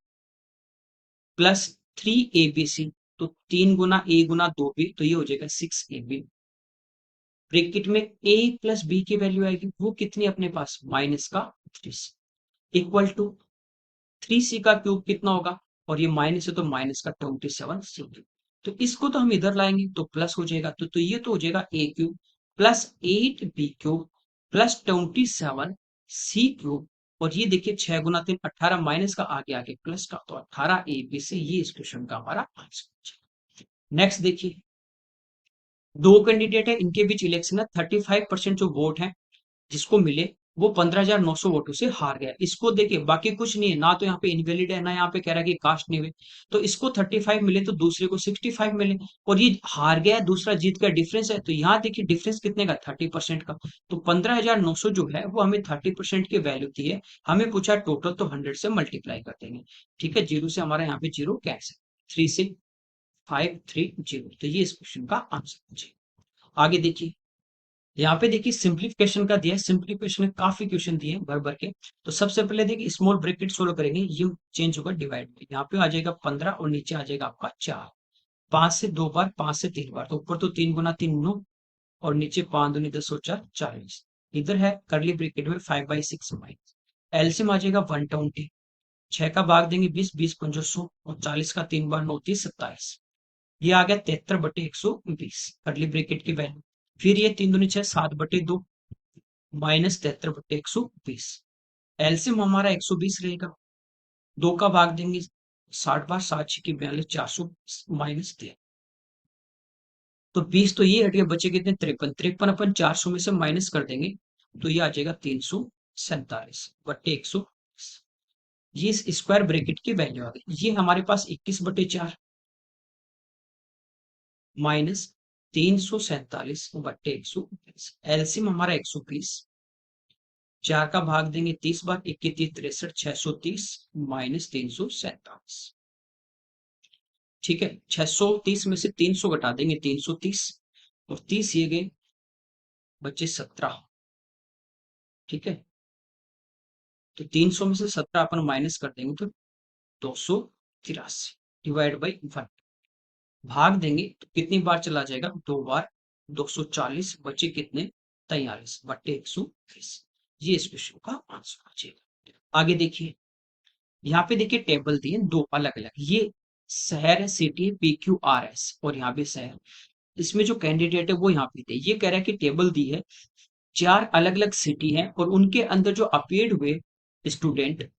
+3abc, तो 3 गुना a गुना 2b, तो ये हो जाएगा 6ab। ब्रैकेट में a प्लस b की वैल्यू आएगी, वो कितनी अपने पास? माइनस का 3c, इक्वल टू 3c का क्यूब कितना होगा? और ये माइनस है तो माइनस का 27c। तो इसको तो हम इधर लाएंगे तो प्लस हो जाएगा, तो ये तो हो जाएगा a³ +8b³ +27c³। और ये देखिए 6 गुना 3 18, माइनस का आगे आगे प्लस का, तो 18ab से ये इस क्वेश्चन का हमारा आंसर। नेक्स्ट देखिए, दो कैंडिडेट है, इनके बीच इलेक्शन है, 35% जो वोट है जिसको मिले वो 15,900 वोटों से हार गया। इसको देखिए, बाकी कुछ नहीं है, ना तो यहाँ पे इनवैलिड है, ना यहाँ पे कह रहा है कि कास्ट नहीं हुए। तो इसको 35 मिले तो दूसरे को 65 मिले, और ये हार गया, दूसरा जीत का डिफरेंस है, तो यहाँ देखिए डिफरेंस कितने का? 30% का। तो 15,900 जो है वो हमें 30% की वैल्यू दी है। हमें पूछा टोटल, तो 100 से मल्टीप्लाई कर देंगे। ठीक है, जीरो से हमारा यहाँ पे जीरो कैंसिल, 3 से 530, तो ये इस क्वेश्चन का आंसर। आगे देखिए, यहाँ पे देखिए सिंप्लीफिकेशन का दिया है। सिंप्लीफिकेशन में काफी क्वेश्चन दिए हैं भर भर के। तो सबसे पहले देखिए स्मॉल ब्रैकेट सोल्व करेंगे, ये चेंज होगा डिवाइड में, यहाँ पे आ जाएगा 15 और नीचे आ जाएगा आपका 4। 5 से 2 बार, 5 से 3 बार, तो ऊपर तो 3 गुना 3 9, और नीचे 5 दूनी 10 और 4 40। इधर है करली ब्रैकेट में 5/6 माइनस, एलसीएम आ जाएगा 120। 6 का भाग देंगे 20, 20 पंजो 100, और 40 का 3 बार 9 30 27। ये आ गया 73/120 करली ब्रैकेट की वैल्यू। फिर ये 3 दूनी 6, 7/2 माइनस 73/120। एलसीएम हमारा 120 रहेगा, 2 का भाग देंगे 60 बार, 7 6 की 42, 400 माइनस 3, तो 20 तो ये हट गया, बचे कितने? 53। 53 अपन 400 में से माइनस कर देंगे, तो ये आ जाएगा 347/100। ये स्क्वायर ब्रैकेट की वैल्यू आ गई। ये हमारे पास 21/4 माइनस 347/100। एलसीएम हमारा 120, 4 का भाग देंगे 30 बार, 21 63 630 माइनस 347। ठीक है, 630 में से 300 घटा देंगे, 330, और 30 ये गए, बचे 17। ठीक है, तो 300 में से 17 अपन माइनस कर देंगे तो 283 डिवाइड बाई 1, भाग देंगे तो कितनी बार चला जाएगा? 2 बार, 240, बचे कितने? 43/120। ये इस क्वेश्चन का आंसर आ जाएगा। आगे देखिए, यहाँ पे देखिए टेबल दिए दो अलग अलग, ये शहर है, सिटी है, PQRS, और यहाँ पे शहर। इसमें जो कैंडिडेट है वो यहाँ पे थे, ये कह रहा है कि टेबल दी है, 4 अलग अलग सिटी है, और उनके अंदर जो अपीयर्ड हुए स्टूडेंट,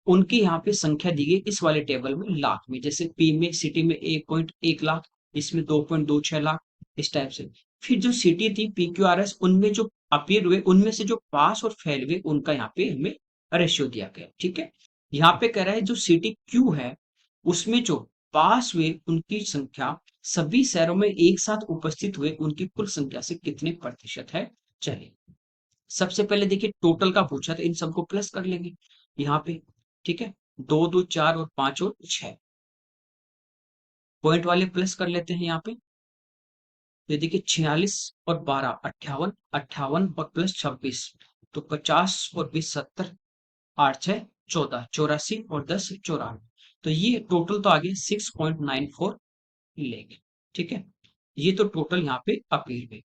उनकी यहाँ पे संख्या दी गई इस वाले टेबल में लाख में। जैसे पी में, सिटी में 1.1 लाख, इसमें 2.26 लाख, इस टाइप से। फिर जो सिटी थी PQRS, उनमें जो अपीयर हुए, उनमें से जो पास और फेल हुए, उनका यहाँ पे हमें रेशियो दिया गया। ठीक है, यहाँ पे कह रहा है जो सिटी क्यू है, उसमें जो पास हुए उनकी संख्या सभी शहरों में एक साथ उपस्थित हुए उनकी कुल संख्या से कितने प्रतिशत है? चलिए, सबसे पहले देखिए टोटल का पूछा, तो इन सबको प्लस कर लेंगे यहाँ पे। ठीक है, 2 2 4 और 5 और 6 पॉइंट वाले प्लस कर लेते हैं यहाँ पे। तो ये देखिए 46 और 12 58, 58 और प्लस 26, तो 50 और 20 70, 8 6 14, 84 और 10 94। तो ये टोटल तो आ गया 6.94 लेंगे। ठीक है, ये तो टोटल यहाँ पे अपील में।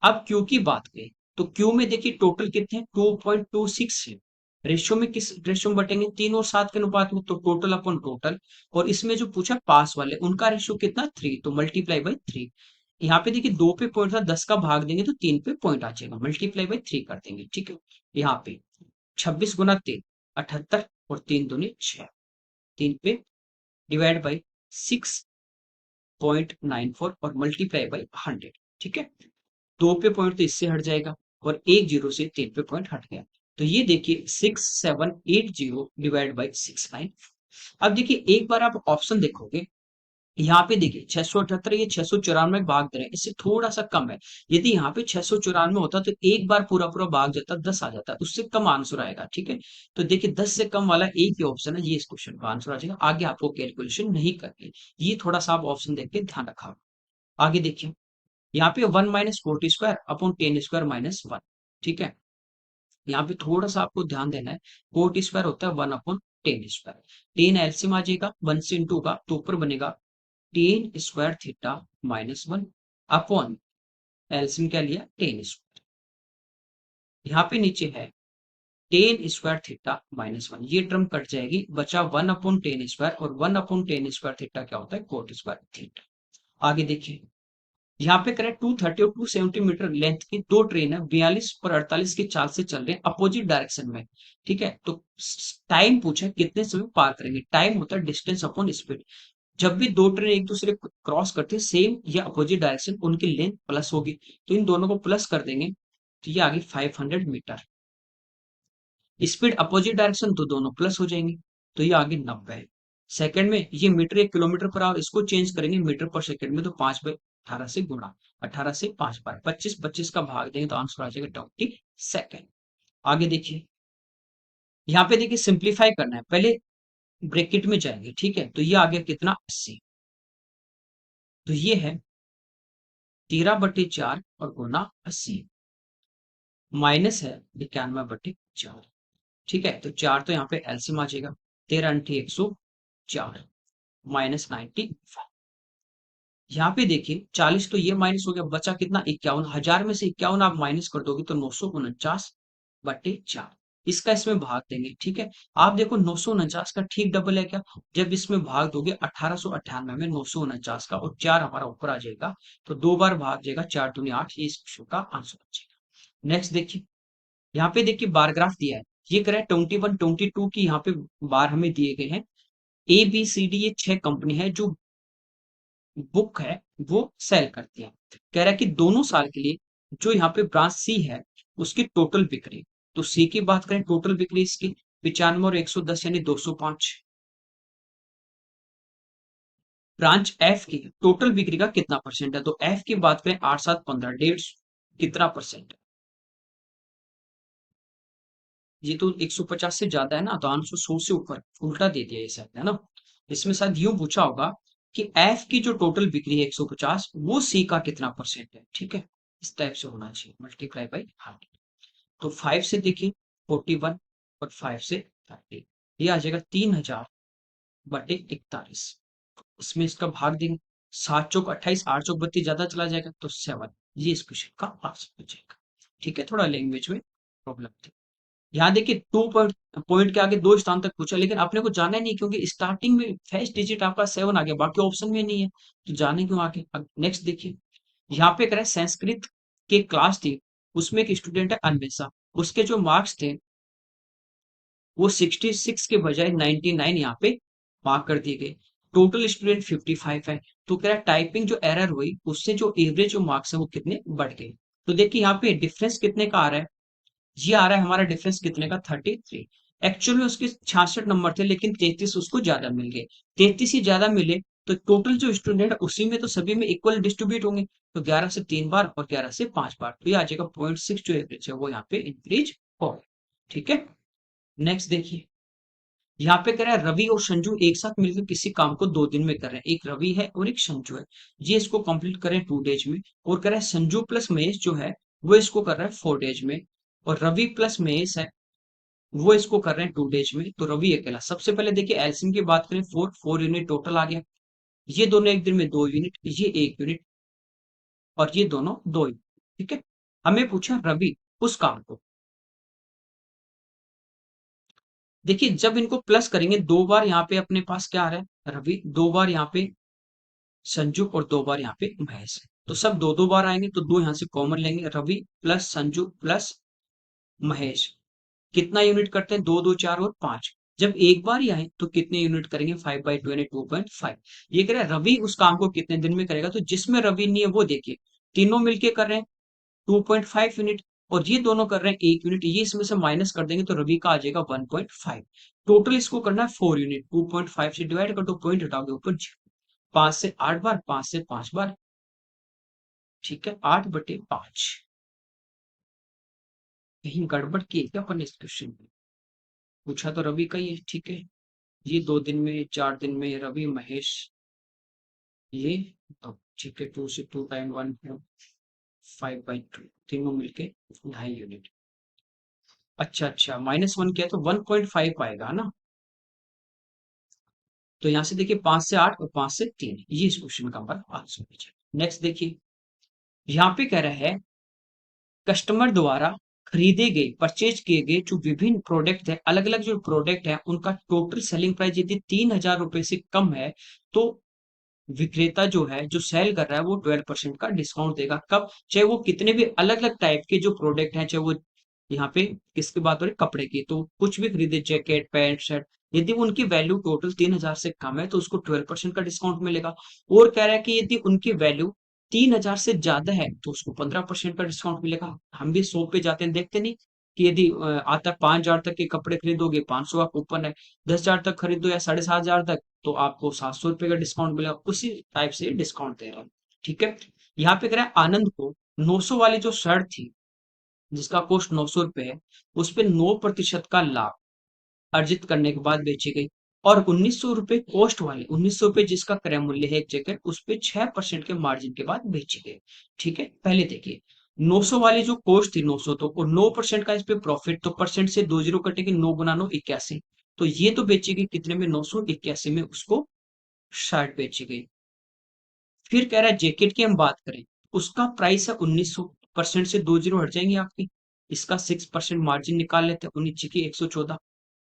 अब क्यू की बात करें तो क्यू में देखिए टोटल कितने हैं, 2.26 है। रेशियो में किस रेशियो में बटेंगे, 3 और 7 के अनुपात में, तो टोटल अपॉन टोटल। और इसमें जो पूछा पास वाले उनका रेशियो कितना 3, तो मल्टीप्लाई बाई 3। यहाँ पे देखिए 2 पे पॉइंट था, 10 का भाग देंगे तो 3 पे पॉइंट आ जाएगा, मल्टीप्लाई बाई 3 कर देंगे। ठीक है, यहाँ पे 26 गुना 3 78 और 3 दूनी 6, 3 पे डिवाइड बाई 6.94 और मल्टीप्लाई बाई 100। ठीक है, 2 पे पॉइंट तो इससे हट जाएगा और एक जीरो से 3 पे पॉइंट हट गया, तो ये देखिए 6780 डिवाइड बाई 69। अब देखिए एक बार आप ऑप्शन देखोगे, यहाँ पे देखिए 678, ये 694 भाग दे रहे हैं, इससे थोड़ा सा कम है। यदि यहाँ पे 694 होता तो एक बार पूरा पूरा भाग जाता, 10 आ जाता, उससे कम आंसर आएगा। ठीक है, तो देखिए 10 से कम वाला एक ही ऑप्शन है, ये इस क्वेश्चन का आंसर आ जाएगा। आगे आपको कैलकुलेशन नहीं करनी, ये थोड़ा सा आप ऑप्शन देख के ध्यान रखा। आगे देखिए यहाँ पे 1 minus 40 square upon 10 square minus 1। ठीक है, यहाँ पे थोड़ा सा आपको ध्यान देना है, 40 स्क्वायर होता है 1 अपॉन 10 स्क्वायर, 10 एलसीएम आ जाएगा 1 से इंटू का, तो ऊपर बनेगा 10 square theta minus 1 upon LCM क्या लिया 10 स्क्वायर। यहाँ पे नीचे है 10 स्क्वायर थीटा माइनस 1, ये टर्म कट जाएगी, बचा 1 अपॉन 10 स्क्वायर, और 1 अपॉन 10 स्क्वायर थीटा क्या होता है, कोट स्क्वायर थीटा। आगे देखिए यहाँ पे करें 230 और 270 मीटर लेंथ की दो ट्रेन है, 42 और 48 की चाल से चल रहे हैं अपोजिट डायरेक्शन में। ठीक है, तो टाइम पूछा कितने समय पार करेंगे, टाइम होता है डिस्टेंस अपॉन स्पीड। जब भी दो ट्रेन एक दूसरे को क्रॉस करते हैं सेम या अपोजिट डायरेक्शन, उनकी लेंथ प्लस होगी, तो इन दोनों को प्लस कर देंगे, तो ये आ गई 500 मीटर। स्पीड अपोजिट डायरेक्शन तो दोनों प्लस हो जाएंगे, तो ये आगे 90 सेकंड में। ये मीटर एक किलोमीटर पर आवर, इसको चेंज करेंगे मीटर पर सेकंड में, तो 5/18 से गुणा, 18 से 5 बार 25, 25 का भाग देंगे तो आंसर आ जाएगा 20 सेकंड। आगे देखिए यहाँ पे देखिए सिंप्लीफाई करना है, पहले ब्रैकेट में जाएंगे। ठीक है, तो ये आ गया कितना 80, तो ये है 13/4 और गुना 80, माइनस है 91/4। ठीक है, तो 4 तो यहाँ पे एलसीएम आ जाएगा, 13 × 104 माइनस 95। यहाँ पे देखिए 40 तो ये माइनस हो गया, बचा कितना 51, 1000 में से 51 आप माइनस कर दोगे तो 949/4, इसका इसमें भाग देंगे। ठीक है, आप देखो 949 का ठीक डबल है क्या, जब इसमें भाग दोगे 1898 में 949 का, और 4 हमारा ऊपर आ जाएगा, तो 2 बार भाग जाएगा, 4 दूनी 8, ये इस क्वेश्चन का आंसर आ जाएगा। नेक्स्ट देखिए यहाँ पे देखिए बार ग्राफ दिया है, ये करें 21 22 की यहाँ पे बार हमें दिए गए हैं। ए बी सी डी ये 6 कंपनी है जो बुक है वो सेल करती है। कह रहा है कि दोनों साल के लिए जो यहाँ पे ब्रांच सी है उसकी टोटल बिक्री, तो सी की बात करें टोटल बिक्री इसकी 95 और 110 यानी 205। ब्रांच एफ की टोटल बिक्री का कितना परसेंट है, तो एफ की बात करें 8 7 15 150, कितना परसेंट है, ये तो 150 से ज्यादा है ना, तो आंसर 100 से ऊपर, उल्टा दे दिया ये शायद, है ना। इसमें शायद यूं पूछा होगा कि एफ की जो टोटल बिक्री है 150, वो सी का कितना परसेंट है। ठीक है, इस टाइप से होना चाहिए, मल्टीप्लाई बाई 100। तो 5 से देखिए 41 और 5 से 30, ये आ जाएगा 3000/41। इसमें इसका भाग देंगे, 7 चौक 28, 8 चौक 32, ज्यादा चला जाएगा तो 7, ये इस क्वेश्चन का आंसर हो जाएगा। ठीक है, थोड़ा लैंग्वेज में प्रॉब्लम थी। यहाँ देखिए 2 पॉइंट के आगे 2 स्थान तक पूछा, लेकिन आपने को जाना नहीं, क्योंकि स्टार्टिंग में फर्स्ट डिजिट आपका 7 आ गया, बाकी ऑप्शन में नहीं है, तो जाने क्यों आगे। नेक्स्ट देखिए यहाँ पे करें संस्कृत की क्लास थी, उसमें एक स्टूडेंट है अन्वेषा, उसके जो मार्क्स थे वो 66 के बजाय 99 यहाँ पे मार्क कर दिए गए। टोटल स्टूडेंट 55 है, तो कह रहा है टाइपिंग जो एरर हुई उससे जो एवरेज जो मार्क्स है वो कितने बढ़ गए। तो देखिए यहाँ पे डिफरेंस कितने का आ रहा है, ये आ रहा है हमारा डिफरेंस कितने का 33। एक्चुअल में उसके 66 नंबर थे, लेकिन 33 उसको ज्यादा मिल गए, 33 ही ज्यादा मिले, तो टोटल जो स्टूडेंट है उसी में तो सभी में इक्वल डिस्ट्रीब्यूट होंगे, तो 11 से 3 बार और 11 से 5 बार, तो ये आ जाएगा 0.6 जो एवरेज है वो यहाँ पे इंक्रीज हो। ठीक है, नेक्स्ट देखिए यहाँ पे कह रहा है रवि और संजू एक साथ मिलकर किसी काम को 2 दिन में कर रहे हैं। एक रवि है और एक संजू है। ये इसको कंप्लीट करें 2 डेज में। और कह रहा है संजू प्लस महेश जो है वो इसको कर रहा है 4 डेज में। और रवि प्लस महेश है वो इसको कर रहे हैं 2 डेज में। तो रवि अकेला। सबसे पहले देखिए एलसीएम की बात करें, 4 यूनिट टोटल आ गया। ये दोनों एक दिन में 2 यूनिट, ये 1 यूनिट और ये दोनों 2 यूनिट। ठीक है। हमें पूछा रवि उस काम को। देखिए जब इनको प्लस करेंगे 2 बार यहाँ पे अपने पास क्या आ रहा है, रवि 2 बार यहाँ पे संजू और 2 बार यहाँ पे महेश है। तो सब दो दो बार आएंगे तो दो यहाँ से कॉमन लेंगे। रवि प्लस संजू प्लस महेश कितना यूनिट करते हैं, 2 2 4 और 5। जब एक बार ही आए तो कितने यूनिट करेंगे, 5/2 यानी 2.5। ये कह रहा है रवि उस काम को कितने दिन में करेगा, तो जिसमें रवि नहीं है वो देखिए तीनों मिलके कर रहे हैं 2.5 यूनिट और ये दोनों कर रहे हैं 1 यूनिट। ये इसमें से माइनस कर देंगे तो रवि का आ जाएगा 1.5। टोटल इसको करना है 4 यूनिट। 2.5 से डिवाइड कर दो, पॉइंट हटाओगे ऊपर 5 से 8 बार, 5 से 5 बार। ठीक है, 8/5। कहीं गड़बड़ की है क्या अपन इस क्वेश्चन में? पूछा तो रवि का ही है। ठीक है, ये 2 दिन में 4 दिन में रवि महेश ये। अब ठीक है, 2 से 2 टाइम 1 5/2 तीनों मिलके 2.5 यूनिट। अच्छा अच्छा, -1 किया तो 1.5 आएगा ना। तो यहां से देखिए 5 से 8 और 5 से 3, ये इस क्वेश्चन का हमारा आंसर है। नेक्स्ट देखिए, यहाँ पे कह रहा है कस्टमर द्वारा खरीदे गए, परचेज किए गए जो विभिन्न प्रोडक्ट है, अलग अलग जो प्रोडक्ट है उनका टोटल सेलिंग प्राइस यदि 3,000 रुपए से कम है तो विक्रेता जो है जो सेल कर रहा है वो 12% का डिस्काउंट देगा। कब? चाहे वो कितने भी अलग अलग टाइप के जो प्रोडक्ट हैं, चाहे वो यहाँ पे किसकी बात हो रही है, कपड़े की, तो कुछ भी खरीदे जैकेट पैंट शर्ट, यदि उनकी वैल्यू टोटल 3,000 से कम है तो उसको 12% का डिस्काउंट मिलेगा। और कह रहा है कि यदि उनकी वैल्यू 3,000 से ज्यादा है तो उसको 15% का डिस्काउंट मिलेगा। हम भी शॉप पे जाते हैं, देखते नहीं कि यदि आता 5,000 तक के कपड़े खरीदोगे 500 का कूपन है, 10,000 तक खरीदो या 7,500 तक तो आपको 700 रुपए का डिस्काउंट मिलेगा। उसी टाइप से डिस्काउंट दे रहा है। ठीक है। यहाँ पे कह रहा है आनंद को 900 वाली जो शर्ट थी जिसका कॉस्ट 900 रुपए है उस पे 9% का लाभ अर्जित करने के बाद बेची गई। और 1,900 रुपए कॉस्ट वाले, 1,900 रुपए जिसका क्रय मूल्य है एक जैकेट, उस पे 6% के मार्जिन के बाद बेची गई। ठीक है, पहले देखिए 900 वाली जो कॉस्ट थी 900 तो, और 9% का इस पे प्रॉफिट, तो परसेंट से 2 जीरो कटेंगे, 9 × 9 81। तो ये तो बेची गई कितने में, 981 में उसको शर्ट बेची गई। फिर कह रहा है जैकेट की हम बात करें, उसका प्राइस है 1,900, परसेंट से 2 जीरो हट जाएंगे आपकी, इसका 6% मार्जिन निकाल लेते हैं, 19 की 114।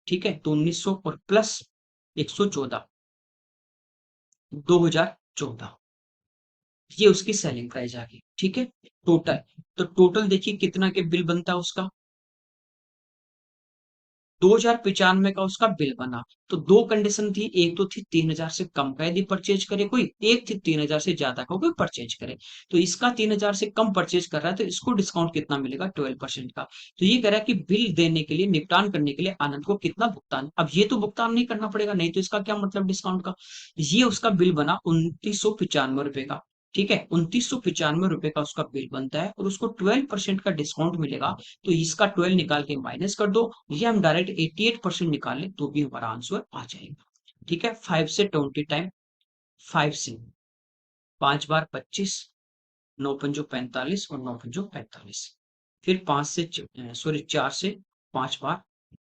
ठीक है, तो 1,900 और प्लस 114, 2,014, ये उसकी सेलिंग प्राइस आ गई। ठीक है, टोटल। तो टोटल देखिए कितना के बिल बनता है उसका, 2,095 का उसका बिल बना। तो दो कंडीशन थी, एक तो थी 3,000 से कम का यदि परचेज करे कोई, एक थी 3,000 से ज्यादा का कोई परचेज करे। तो इसका 3,000 से कम परचेज कर रहा है तो इसको डिस्काउंट कितना मिलेगा, 12% का। तो ये कह रहा है कि बिल देने के लिए, निपटान करने के लिए आनंद को कितना भुगतान, अब ये तो भुगतान नहीं करना पड़ेगा, नहीं तो इसका क्या मतलब डिस्काउंट का। ये उसका बिल बना 2,995 रुपए का। ठीक है, 2,995 रुपए का उसका बिल बनता है और उसको 12% का डिस्काउंट मिलेगा। तो इसका 12 निकाल के माइनस कर दो, ये हम डायरेक्ट 88% निकाल लें तो भी हमारा आंसर आ जाएगा। ठीक है, 5 से 20 टाइम 5 से 5 बार 25, 9 पंजो 45 और 9 पंजो 45। फिर 4 से 5 बार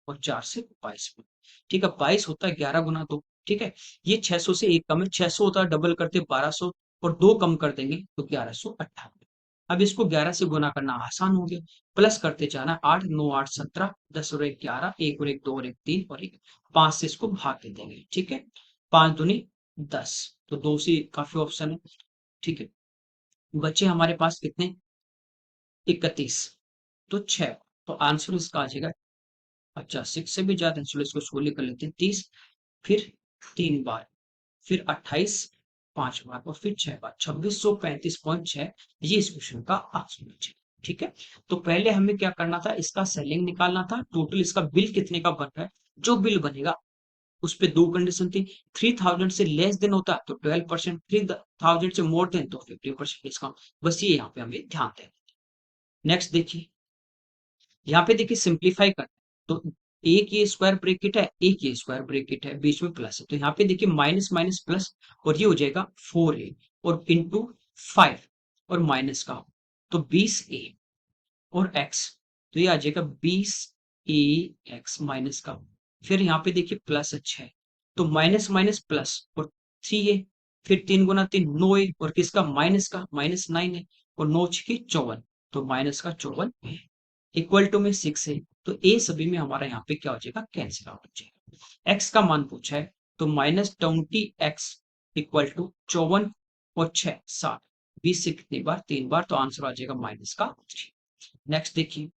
और 4 से 22 बार। ठीक है, 22 होता है 11 × 2। ठीक है, ये 600 से एक कम है, 600 होता है डबल करते 1200 और दो कम कर देंगे तो 1198। अब इसको 11 से गुना करना आसान हो गया, प्लस करते जाना, 8 9 8 17, 10 और 1 11, 1 और 1 2 और 1 3 और 1 5 से इसको भाग दे देंगे। ठीक है, 5 दूनी 10, तो 2 से काफी ऑप्शन है। ठीक है, बच्चे हमारे पास कितने, 31, तो 6, तो आंसर इसका आ जाएगा। अच्छा, 6 से भी ज्यादा है, चलो इसको 16 कर लेते हैं, 30, फिर 3 बार, फिर 28, 5 बार और फिर 6 बार, 2635.6, ये इस क्वेश्चन का आंसर है। ठीक है, तो पहले हमें क्या करना था, इसका सेलिंग निकालना था, टोटल इसका बिल कितने का बन रहा है। जो बिल बनेगा उस पे दो कंडीशन थी, 3,000 से लेस देन होता तो 12%, 3,000 से मोर देन तो 50% डिस्काउंट। बस ये यहाँ पे हमें ध्यान देना। नेक्स्ट देखिए, यहाँ पे देखिए सिंप्लीफाई कर, तो एक ये स्क्वायर ब्रेकेट है, एक ये स्क्वायर ब्रेकेट है, बीच में प्लस है, तो यहाँ पे देखिए माइनस माइनस प्लस, और ये हो जाएगा 4a और इंटू 5 और माइनस का, तो 20a और x, तो ये आ जाएगा 20a x माइनस का, फिर यहाँ पे देखिए प्लस अच्छा है, तो माइनस माइनस प्लस और 3a, फिर 3 गुना 3 9a, और किसका माइनस का, माइनस 9 है, और 9 की 54, तो माइनस का 54 इक्वल टू में 6 है, तो ए सभी में हमारा यहाँ पे क्या हो जाएगा, कैंसिल आउट हो जाएगा। एक्स का मान पूछा है, तो -20x इक्वल टू 54 और 6 60, 20 से कितनी बार, 3 बार, तो आंसर आ जाएगा माइनस का 3। नेक्स्ट देखिए,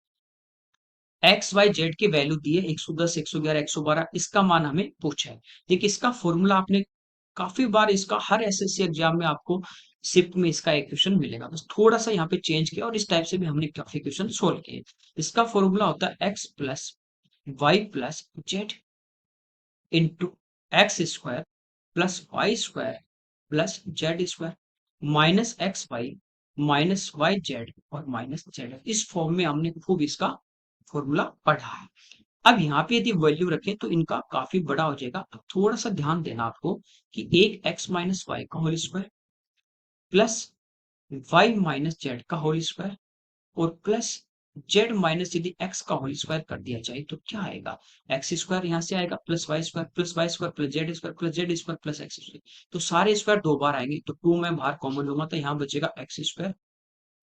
एक्स वाई जेड की वैल्यू दी है 110 111 112, इसका मान हमें पूछा है। देखिए इसका फॉर्मूला आपने काफी बार, इसका हर एसएससी एग्जाम में आपको शिफ्ट में इसका एक क्वेश्चन मिलेगा, बस थोड़ा सा यहाँ पे चेंज किया, और इस टाइप से भी हमने काफी क्वेश्चन सोल्व किए। इसका फॉर्मूला होता है x plus y plus z into x square plus y square plus z square minus x y minus y z और माइनस जेड। इस फॉर्म में हमने खूब इसका फॉर्मूला पढ़ा है। अब यहाँ पे यदि वैल्यू रखें तो इनका काफी बड़ा हो जाएगा। अब थोड़ा सा ध्यान देना आपको कि एक एक्स माइनस वाई का whole square plus y minus z का होल स्क्वायर और प्लस जेड माइनस यदि एक्स का होल स्क्वायर कर दिया जाए तो क्या आएगा, एक्स स्क्वायर यहाँ से आएगा plus y square plus y square plus z square plus z square plus x square, तो सारे स्क्वायर दो बार आएंगे, तो 2 में बाहर कॉमन लूंगा तो यहाँ बचेगा x square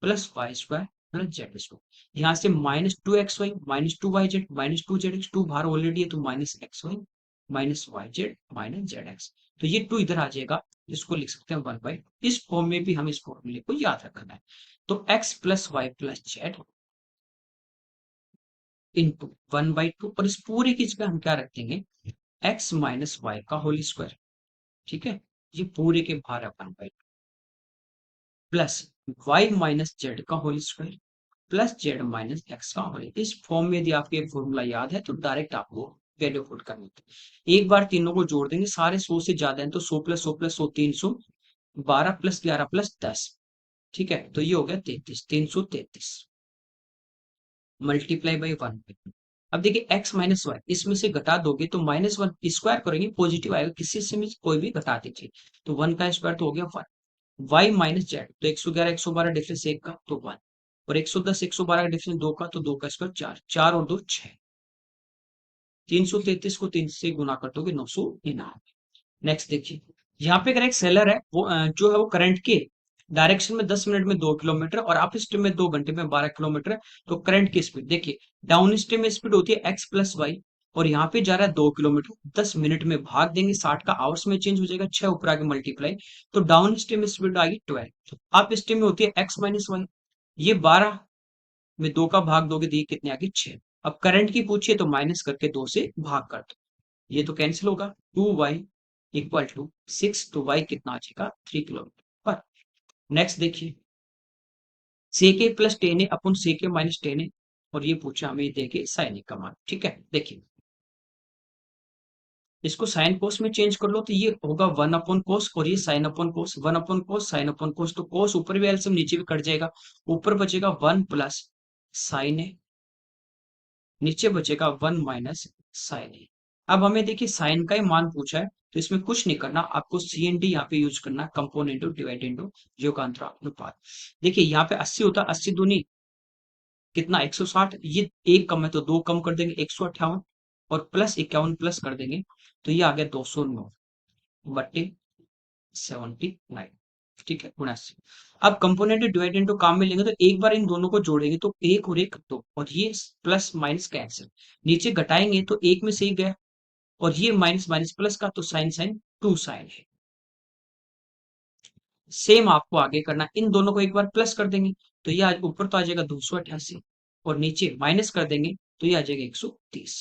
plus y square plus z square, यहाँ से -2xy -2yz -2zx, 2 बाहर ऑलरेडी है तो -xy -yz -zx, तो ये 2 इधर आ जाएगा, इसको लिख सकते हैं 1/, इस फॉर्म में भी हम इस फॉर्मूले को याद रखना है। तो x plus y plus z into 1/2, और इस पूरी चीज पे हम क्या रख देंगे, x माइनस वाई का होल स्क्वायर, ठीक है, ये पूरे के बाहर है 1/2 प्लस y माइनस जेड का whole square plus z minus x का होल। इस फॉर्म में यदि आपको एक फॉर्मूला याद है तो डायरेक्ट आपको वैल्यू पुट करनी है। एक बार तीनों को जोड़ देंगे, सारे 100 से ज्यादा हैं तो 100 प्लस 100 प्लस 100 300, 12 प्लस 11 प्लस 10, ठीक है, तो ये हो गया 33, 333 मल्टीप्लाई बाई 1। अब देखिए x माइनस वाई, इसमें से घटा दोगे तो -1, स्क्वायर करेंगे पॉजिटिव आएगा, किसी से भी कोई भी घटा दीजिए, तो 1 का स्क्वायर तो हो गया 1, वाई माइनस जेड, तो 111 112 डिफरेंस 1 का तो 1, और 110 112 का डिफरेंस 2 का, तो 2 का स्क्वायर 4, 4 और 2 6, 333 को 3 से गुना कर दोगे 999। नेक्स्ट देखिए, यहाँ पे अगर एक सेलर है वो जो है वो करंट के डायरेक्शन में 10 मिनट में 2 किलोमीटर और अप स्ट्रीम में 2 घंटे में 12 किलोमीटर, तो करंट की स्पीड देखिए, डाउन स्ट्रीम में स्पीड होती है एक्स प्लस वाई, और यहाँ पे जा रहा है 2 किलोमीटर, 10 मिनट में भाग देंगे, 60 का आवर्स में चेंज हो जाएगा, 6 ऊपर आगे मल्टीप्लाई, तो डाउन स्ट्रीम में स्पीड आएगी 12, अप स्ट्रीम में होती है एक्स माइनस वाई, ये 12 में 2 का भाग दोगे, देखिए कितने आगे 6। अब करंट की पूछिए तो माइनस करके 2 से भाग कर दो, ये तो कैंसिल होगा, 2y इक्वल टू 6, तो y कितना आ जाएगा 3 किलोमीटर पर। नेक्स्ट देखिए, सेके प्लस टेन ए अपन सेके माइनस टेन ए, और ये पूछा हमें देखे साइन ए का मान, ठीक है, देखिए इसको साइन कोस में चेंज कर लो तो ये होगा 1/कोस, और ये साइन अपॉन कोस, 1/कोस साइन अपॉन कोस, तो कोस ऊपर भी एलसीएम नीचे भी कट जाएगा, ऊपर बचेगा 1 प्लस साइन ए, नीचे बचेगा 1 माइनस साइन ए। अब हमें देखिए साइन का ही मान पूछा है, तो इसमें कुछ नहीं करना, आपको सी एन डी यहाँ पे यूज करना, कंपोनेंट डिवाइड इंटू योगांतर अनुपात। देखिए यहाँ पे 80 होता है, 80 दूनी कितना 160, ये एक कम है तो दो कम कर देंगे 158, और प्लस 51 प्लस कर देंगे, तो ये आ गया 209 बट्टे 79, ठीक है, 79। अब कंपोनेंट डिवाइड इनटू काम में लेंगे तो एक बार इन दोनों को जोड़ेंगे तो एक और एक दो, और ये प्लस माइनस कैंसिल, नीचे घटाएंगे तो एक में से ही गया, और ये माइनस माइनस प्लस का, तो साइन साइन 2 साइन है। सेम आपको आगे करना, इन दोनों को एक बार प्लस कर देंगे तो ये ऊपर तो आ जाएगा 288, और नीचे माइनस कर देंगे तो ये आ जाएगा 130,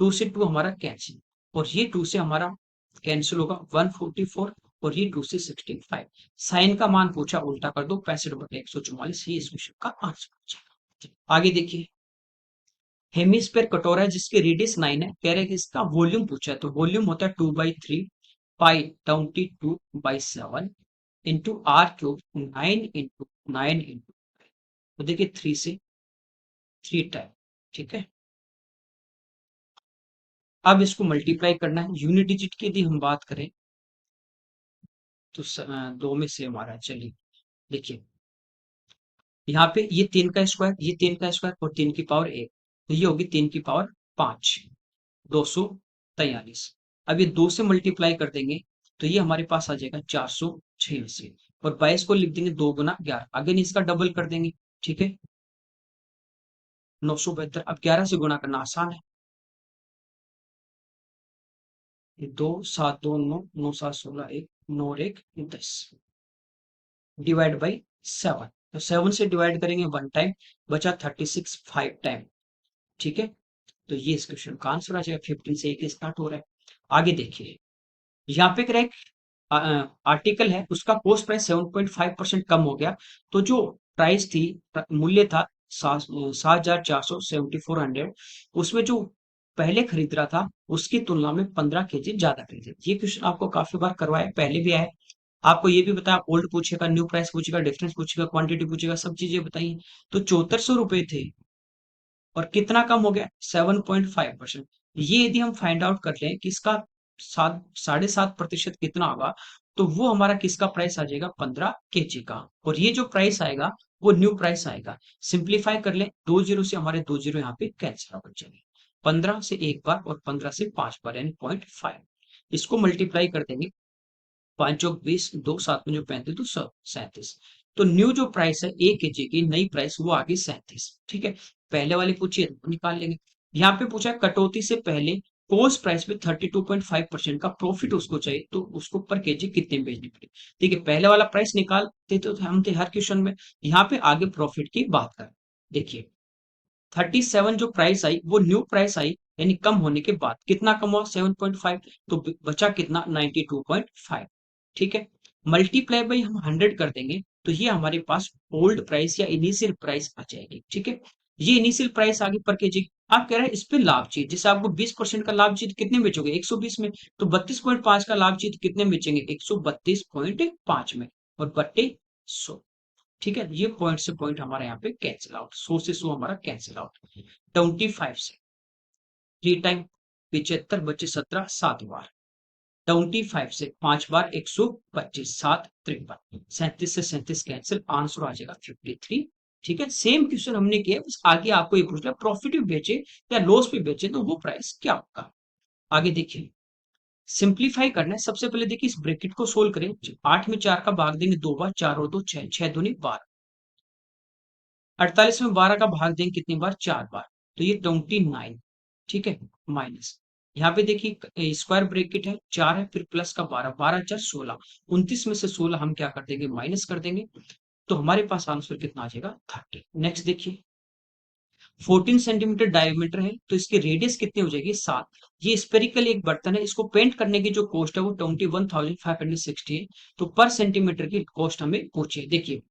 2 से 2 हमारा कैंसिल, और ये 2 से हमारा कैंसिल होगा 144, और ये 2 से 65। साइन का मान पूछा, उल्टा कर दो 65/144, ये इस क्वेश्चन का आंसर हो जाएगा। आगे देखिए, हेमिस्फेयर कटोरा है जिसकी रेडियस 9 है, कह रहे हैं कि इसका वॉल्यूम पूछा है, तो वॉल्यूम होता है 2/3 pi 22/7 into r cube 9 into 9 into, तो देखिए 3 से 3 टाइम, ठीक है। अब इसको मल्टीप्लाई करना है। यूनिट डिजिट की यदि हम बात करें तो दो में से हमारा, चलिए देखिए यहाँ पे ये 3 का स्क्वायर, ये 3 का स्क्वायर और 3 की पावर 1, तो ये होगी 3 की पावर 5, 243। अब ये 2 से मल्टीप्लाई कर देंगे तो ये हमारे पास आ जाएगा 486, और 22 को लिख देंगे 2 गुना 11, अगेन इसका डबल कर देंगे, ठीक है 972। अब 11 से गुणा करना आसान है, 2 7 2 9, 9 7 16, 1 9 और 1 10, डिवाइड बाई 7, तो 7 से डिवाइड करेंगे 1 टाइम, बचा 36 5 टाइम, ठीक है। तो ये इस क्वेश्चन का आंसर आ जाएगा। 15 से 1 स्टार्ट हो रहा है। आगे देखिए, यहाँ पे करें आर्टिकल है, उसका कॉस्ट प्राइस 7.5% कम हो गया, तो जो प्राइस थी, मूल्य था 7,474, उसमें जो पहले खरीद रहा था उसकी तुलना में 15 kg ज्यादा खरीदे। ये क्वेश्चन आपको काफी बार करवाया, पहले भी आया। आपको ये भी बताया, ओल्ड पूछेगा, न्यू प्राइस पूछेगा, डिफरेंस पूछेगा, क्वांटिटी पूछेगा, सब चीजें बताइए। तो 7400 रुपए थे और कितना कम हो गया, 7.5%। ये यदि हम फाइंड आउट कर लें कि इसका 7.5% कितना होगा, तो वो हमारा किसका प्राइस आ जाएगा, 15 kg का। और ये जो प्राइस आएगा वो न्यू प्राइस आएगा। सिंप्लीफाई कर लें, 2 जीरो से हमारे 2 जीरो यहाँ पे कैंसिल आउट जाएंगे, 15 से एक बार और 15 से 5 बार, यानी 0.5। इसको मल्टीप्लाई कर देंगे, 5 चौक 20, 2 7 में जो 35, तो 37। तो न्यू जो प्राइस है 1 kg की नई प्राइस, वो आ गई 37, ठीक है। पहले वाली पूछिए तो निकाल लेंगे। यहाँ पे पूछा है कटौती से पहले कोस्ट प्राइस में 32.5% का प्रॉफिट उसको चाहिए, तो उसको पर केजी कितने में बेचनी पड़ेगी। ठीक है, पहले वाला प्राइस निकालते तो हम थे हर क्वेश्चन में, यहाँ पे आगे प्रॉफिट की बात कर। देखिए 37 जो प्राइस आई वो न्यू प्राइस आई, यानी कम होने के बाद कितना कम हुआ, 7.5, तो बचा कितना, 92.5, ठीक है। मल्टीप्लाई बाई हम 100 कर देंगे तो ये हमारे पास ओल्ड प्राइस या इनिशियल प्राइस आ जाएगी, ठीक है। ये इनिशियल प्राइस आगे पर केजी। आप कह रहे हैं इस पे लाभ चाहिए, जैसे आपको 20% का लाभ चाहिए, कितने में बेचोगे, 120 में, तो 32.5 का लाभ चाहिए, कितने में बेचेंगे, 132.5 में, और बट्टे 100, ठीक है। ये पॉइंट से पॉइंट हमारा यहाँ पे कैंसिल आउट, 100 से 100 हमारा कैंसिल आउट। 25 से 3 टाइम 75 बचे 17, 7 बार। 25 से 5 बार 125, 7 53, 37 से 37 कैंसिल, आंसर आ जाएगा 53, ठीक है। सेम क्वेश्चन हमने किया, बस आगे आपको ये पूछ लिया प्रॉफिट में बेचे या लॉस पे बेचे तो वो प्राइस क्या होगा। आगे देखिए, सिंप्लीफाई करना है। सबसे पहले देखिए इस ब्रैकेट को सोल्व करें। 8 में 4 का भाग देंगे 2 बार, 4 और 2 6, 6 दूनी 12। 48 में 12 का भाग देंगे कितनी बार, 4 बार, तो ये 29, ठीक है। माइनस यहाँ पे देखिए स्क्वायर ब्रैकेट है, 4 है, फिर प्लस का 12, 12 4 16, 29 में से 16 हम क्या कर देंगे, माइनस कर देंगे, तो हमारे पास आंसर कितना आ जाएगा, 30। नेक्स्ट देखिए 14 सेंटीमीटर डायमीटर है, तो इसकी रेडियस कितनी हो जाएगी, 7। ये स्पेरिकल एक बर्तन है, इसको पेंट करने की जो कॉस्ट है वो 21,560 है। तो पर सेंटीमीटर की कॉस्ट हमें पूछिए। देखिए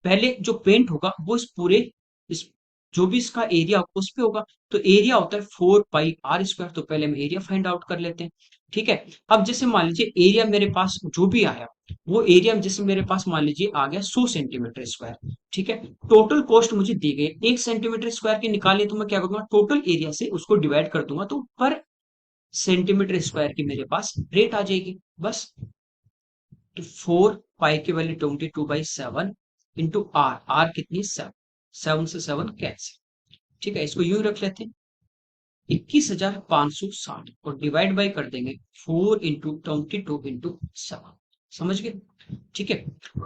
पहले जो पेंट होगा वो इस पूरे, इस जो भी इसका एरिया होगा उस पे होगा, तो एरिया होता है 4 पाई r स्क्वायर, तो पहले हम एरिया फाइंड आउट कर लेते हैं, ठीक है। अब जैसे मान लीजिए एरिया मेरे पास जो भी आया, वो एरिया जैसे मेरे पास मान लीजिए आ गया 100 सेंटीमीटर स्क्वायर, ठीक है। टोटल कॉस्ट मुझे दी गई 1 सेंटीमीटर स्क्वायर की निकाली, तो मैं क्या करूंगा, टोटल एरिया से उसको डिवाइड कर दूंगा, तो पर सेंटीमीटर स्क्वायर की मेरे पास रेट आ जाएगी, बस। तो 4 पाई की वैल्यू 22/7 इंटू आर, आर कितनी, 7, 7 से 7 कैंसिल, ठीक है। इसको यूं रख लेते हैं 21,560 और डिवाइड बाई कर देंगे 4 इंटू 22 इंटू 7, समझ गए, ठीक है।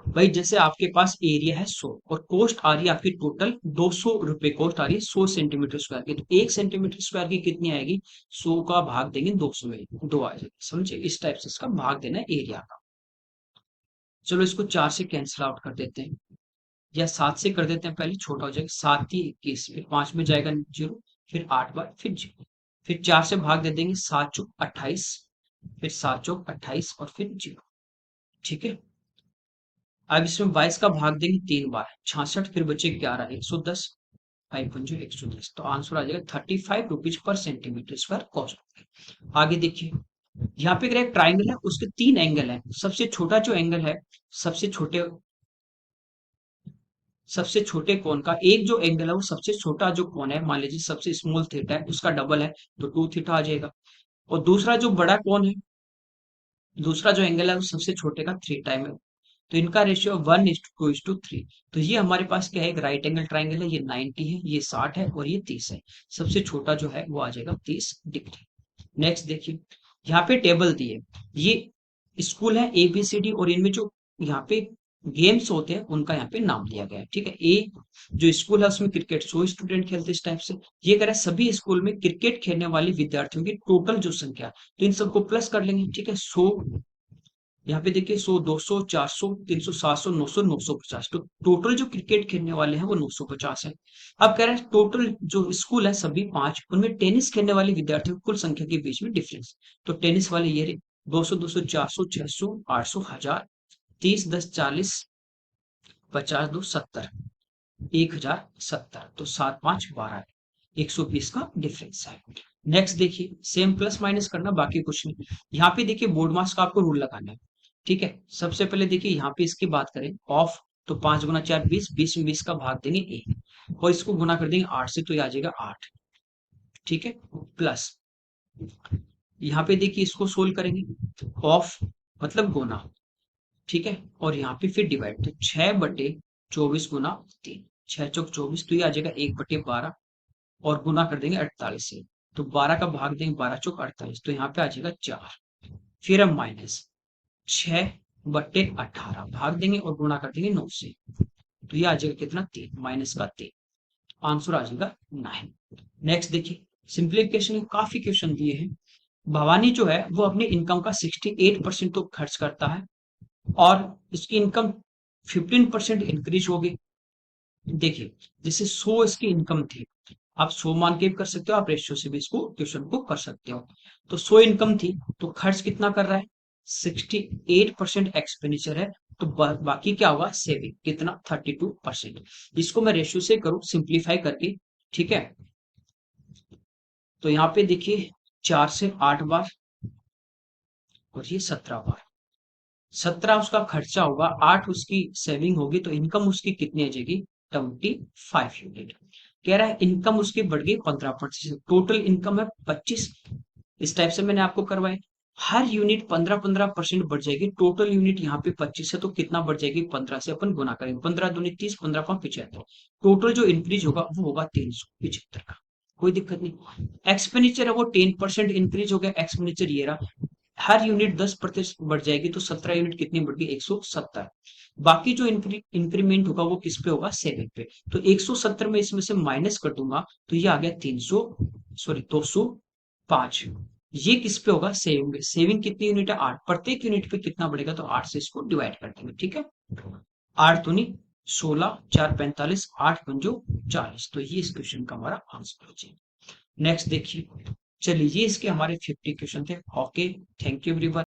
भाई जैसे आपके पास एरिया है 100 और कॉस्ट आ रही है आपकी टोटल 200 रुपए, कॉस्ट आ रही है 100 सेंटीमीटर स्क्वायर की, तो 1 सेंटीमीटर स्क्वायर की कितनी आएगी, 100 का भाग देंगे 200 में, 2 आ जाएगी, समझे। इस टाइप से इसका भाग देना है एरिया का। चलो इसको 4 से कैंसिल आउट कर देते हैं, या 7 से कर देते हैं, पहले छोटा हो जाएगा, 7 ही 21, फिर 5 में जाएगा 0, फिर 8 बार, फिर 0, फिर 4 से भाग दे देंगे, 7 चौक 28, फिर 7 चौक 28 और फिर 0, ठीक है। अब इसमें 22 का भाग देंगे 3 बार, 66, फिर बचे 11, 110, 5 पंजे 110, तो आंसर आ जाएगा 35 rupees per centimetre square cost. आगे देखिए, यहाँ पे अगर एक ट्राइंगल है, उसके 3 एंगल है, सबसे छोटा जो एंगल है, सबसे छोटे सबसे छोटे कोण का एक जो एंगल है, वो सबसे छोटा जो कोण है, मान लीजिए सबसे स्मॉल थीटा है, उसका डबल है, तो 2 थीटा आ जाएगा। और दूसरा जो बड़ा कौन है, दूसरा जो एंगल है वो सबसे छोटे का 3 टाइम है। तो इनका रेशियो 1:2:3। तो ये हमारे पास क्या है, एक राइट एंगल ट्राइंगल है, ये 90 है, ये 60 है और ये 30 है। सबसे छोटा जो है वो आ जाएगा 30 डिग्री। नेक्स्ट देखिए, यहाँ पे टेबल दी है, ये स्कूल है ABCD और इनमें जो यहाँ पे गेम्स होते हैं उनका यहाँ पे नाम दिया गया है। ठीक है, ए जो स्कूल है उसमें क्रिकेट 100 स्टूडेंट खेलते हैं इस टाइप से। ये कह रहा है सभी स्कूल में क्रिकेट खेलने वाले विद्यार्थियों की टोटल जो संख्या, तो इन सबको प्लस कर लेंगे। ठीक है, 100, यहाँ पे देखिए 100, 200, 400, 300, 700, 900, 950। तो टोटल जो क्रिकेट खेलने वाले हैं वो 950 है। अब कह रहे हैं टोटल जो स्कूल है सभी पांच, उनमें टेनिस खेलने वाले विद्यार्थियों की कुल संख्या के बीच में डिफरेंस। तो टेनिस वाले ये रहे, 200, 200, 400, 600, 800, 1000, 30, 10, 40, 50, 2, 70, 1070। तो 7, 5, 12, 120 का डिफरेंस है। नेक्स्ट देखिए, सेम प्लस माइनस करना, बाकी कुछ नहीं। यहाँ पे देखिए बोर्ड मास का आपको रूल लगाना है। ठीक है, सबसे पहले देखिए यहाँ पे इसकी बात करें ऑफ, तो 5 गुना 4 20, 20 में 20 का भाग देंगे 1 और इसको गुना कर देंगे 8 से, तो ये आ जाएगा 8। ठीक है, प्लस यहाँ पे देखिए इसको सोल्व करेंगे, ऑफ मतलब गुना। ठीक है, और यहाँ पे फिर डिवाइड, तो 6/24 गुना 3, 6 चौक 24, तो ये आ जाएगा 1/12 और गुना कर देंगे 48 से। तो 12 का भाग देंगे, 12 चौक 48, तो यहाँ पे आ जाएगा 4। फिर हम माइनस 6/18 भाग देंगे और गुणा कर देंगे 9 से। तो ये आ जाएगा कितना, 3, माइनस का 3। आंसर आ जाएगा 9। नेक्स्ट देखिए, सिंप्लीफिकेशन में काफी क्वेश्चन दिए हैं। भवानी जो है वो अपने इनकम का 68% तो खर्च करता है और इसकी इनकम 15% इंक्रीज होगी। देखिए, जैसे 100 इसकी इनकम थी, आप 100 मान के भी कर सकते हो, आप रेशियो से भी इसको क्वेश्चन को कर सकते हो। तो 100 इनकम थी, तो खर्च कितना कर रहा है, 68% एक्सपेंडिचर है। तो बाकी क्या होगा, सेविंग कितना, 32%। इसको मैं रेशियो से करूं सिंप्लीफाई करके। ठीक है, तो यहाँ पे देखिए 4 से 8 बार और ये 17 बार। 17 उसका खर्चा होगा, 8 उसकी सेविंग होगी, तो इनकम उसकी कितनी आ जाएगी, 25 यूनिट। कह रहा है इनकम उसकी बढ़ गई 15%, टोटल इनकम है 25। इस टाइप से मैंने आपको करवाया, हर यूनिट 15-15% बढ़ जाएगी। टोटल यूनिट यहाँ पे 25 है, तो कितना बढ़ जाएगी, 15 से अपन गुना करेंगे, 15 दूनी 30, 15 75। टोटल जो इंक्रीज होगा वो होगा 375 का। कोई दिक्कत नहीं। एक्सपेंडिचर है वो 10% इंक्रीज हो गया, एक्सपेंडिचर ये रहा। हर यूनिट 10% बढ़ जाएगी, तो 17 यूनिट कितनी बढ़ गई, 170। बाकी जो इंक्रीमेंट होगा वो किस पे होगा, सेविंग पे। तो 170 में इसमें से माइनस कर दूंगा, तो ये आ गया 300, सॉरी 205। ये किस पे होगा, सेविंग पे। सेविंग कितनी यूनिट है, 8। प्रत्येक यूनिट पे कितना बढ़ेगा, तो 8 से इसको डिवाइड कर देंगे। ठीक है, 8 दूनी 16, 4 45, 8 पंजो 40। तो ये इस क्वेश्चन का हमारा आंसर हो जाएगा। नेक्स्ट देखिए, चलिए ये इसके हमारे 50 क्वेश्चन थे। Okay, thank you everyone.